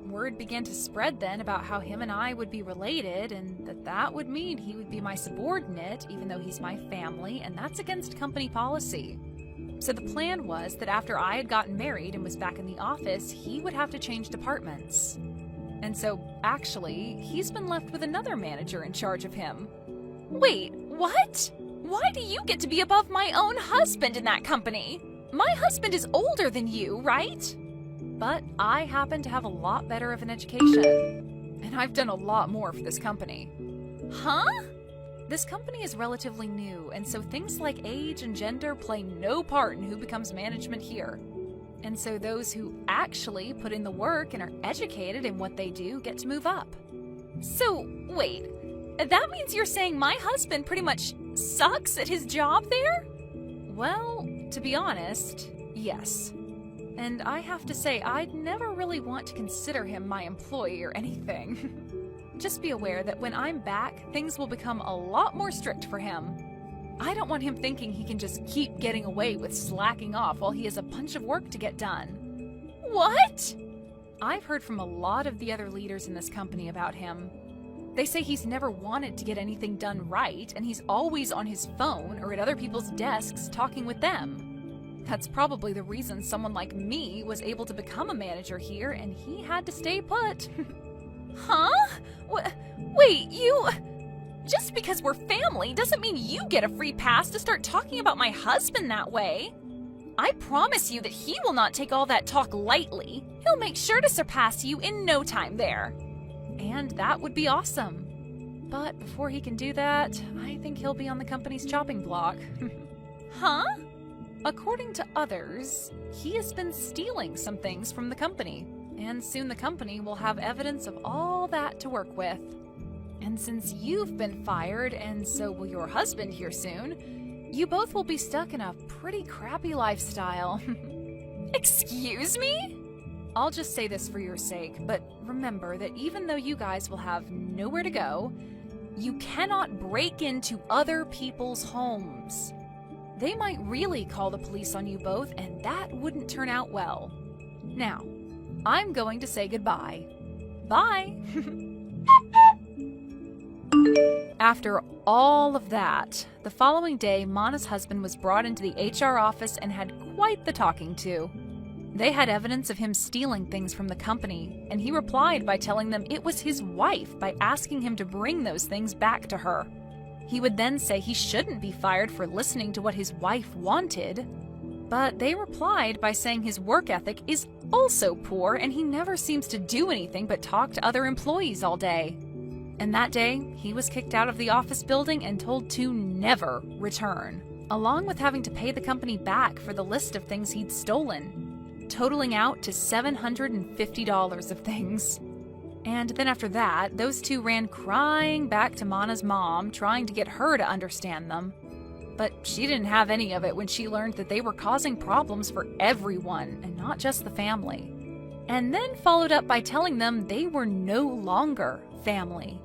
Word began to spread then about how him and I would be related, and that would mean he would be my subordinate, even though he's my family, and that's against company policy. So the plan was that after I had gotten married and was back in the office, he would have to change departments. And so, actually, he's been left with another manager in charge of him. Wait, what? Why do you get to be above my own husband in that company? My husband is older than you, right? But I happen to have a lot better of an education. And I've done a lot more for this company. Huh? This company is relatively new, and so things like age and gender play no part in who becomes management here. And so those who actually put in the work and are educated in what they do get to move up. So, wait, that means you're saying my husband pretty much sucks at his job there? Well, to be honest, yes. And I have to say, I'd never really want to consider him my employee or anything. Just be aware that when I'm back, things will become a lot more strict for him. I don't want him thinking he can just keep getting away with slacking off while he has a bunch of work to get done. What? I've heard from a lot of the other leaders in this company about him. They say he's never wanted to get anything done right, and he's always on his phone or at other people's desks talking with them. That's probably the reason someone like me was able to become a manager here, and he had to stay put. Huh? Wait, you... Just because we're family doesn't mean you get a free pass to start talking about my husband that way. I promise you that he will not take all that talk lightly. He'll make sure to surpass you in no time there. And that would be awesome. But before he can do that, I think he'll be on the company's chopping block. Huh? According to others, he has been stealing some things from the company, and soon the company will have evidence of all that to work with. And since you've been fired, and so will your husband here soon, you both will be stuck in a pretty crappy lifestyle. Excuse me? I'll just say this for your sake, but remember that even though you guys will have nowhere to go, you cannot break into other people's homes. They might really call the police on you both, and that wouldn't turn out well. Now, I'm going to say goodbye. Bye! After all of that, the following day, Mana's husband was brought into the HR office and had quite the talking to. They had evidence of him stealing things from the company, and he replied by telling them it was his wife by asking him to bring those things back to her. He would then say he shouldn't be fired for listening to what his wife wanted, but they replied by saying his work ethic is also poor and he never seems to do anything but talk to other employees all day. And that day, he was kicked out of the office building and told to never return, along with having to pay the company back for the list of things he'd stolen, totaling out to $750 of things. And then after that, those two ran crying back to Mana's mom, trying to get her to understand them. But she didn't have any of it when she learned that they were causing problems for everyone, and not just the family. And then followed up by telling them they were no longer family.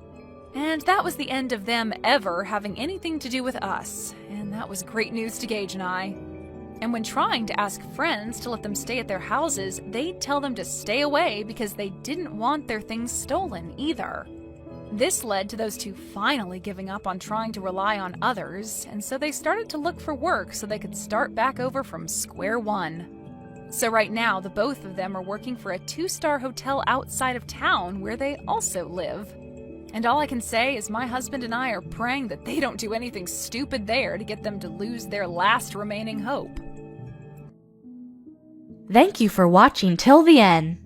And that was the end of them ever having anything to do with us, and that was great news to Gage and I. And when trying to ask friends to let them stay at their houses, they'd tell them to stay away because they didn't want their things stolen either. This led to those two finally giving up on trying to rely on others, and so they started to look for work so they could start back over from square one. So right now, the both of them are working for a 2-star hotel outside of town where they also live. And all I can say is my husband and I are praying that they don't do anything stupid there to get them to lose their last remaining hope. Thank you for watching till the end.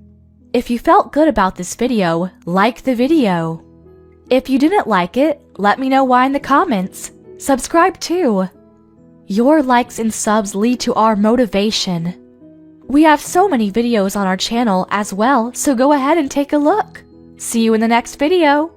If you felt good about this video, like the video. If you didn't like it, let me know why in the comments. Subscribe too. Your likes and subs lead to our motivation. We have so many videos on our channel as well, so go ahead and take a look. See you in the next video.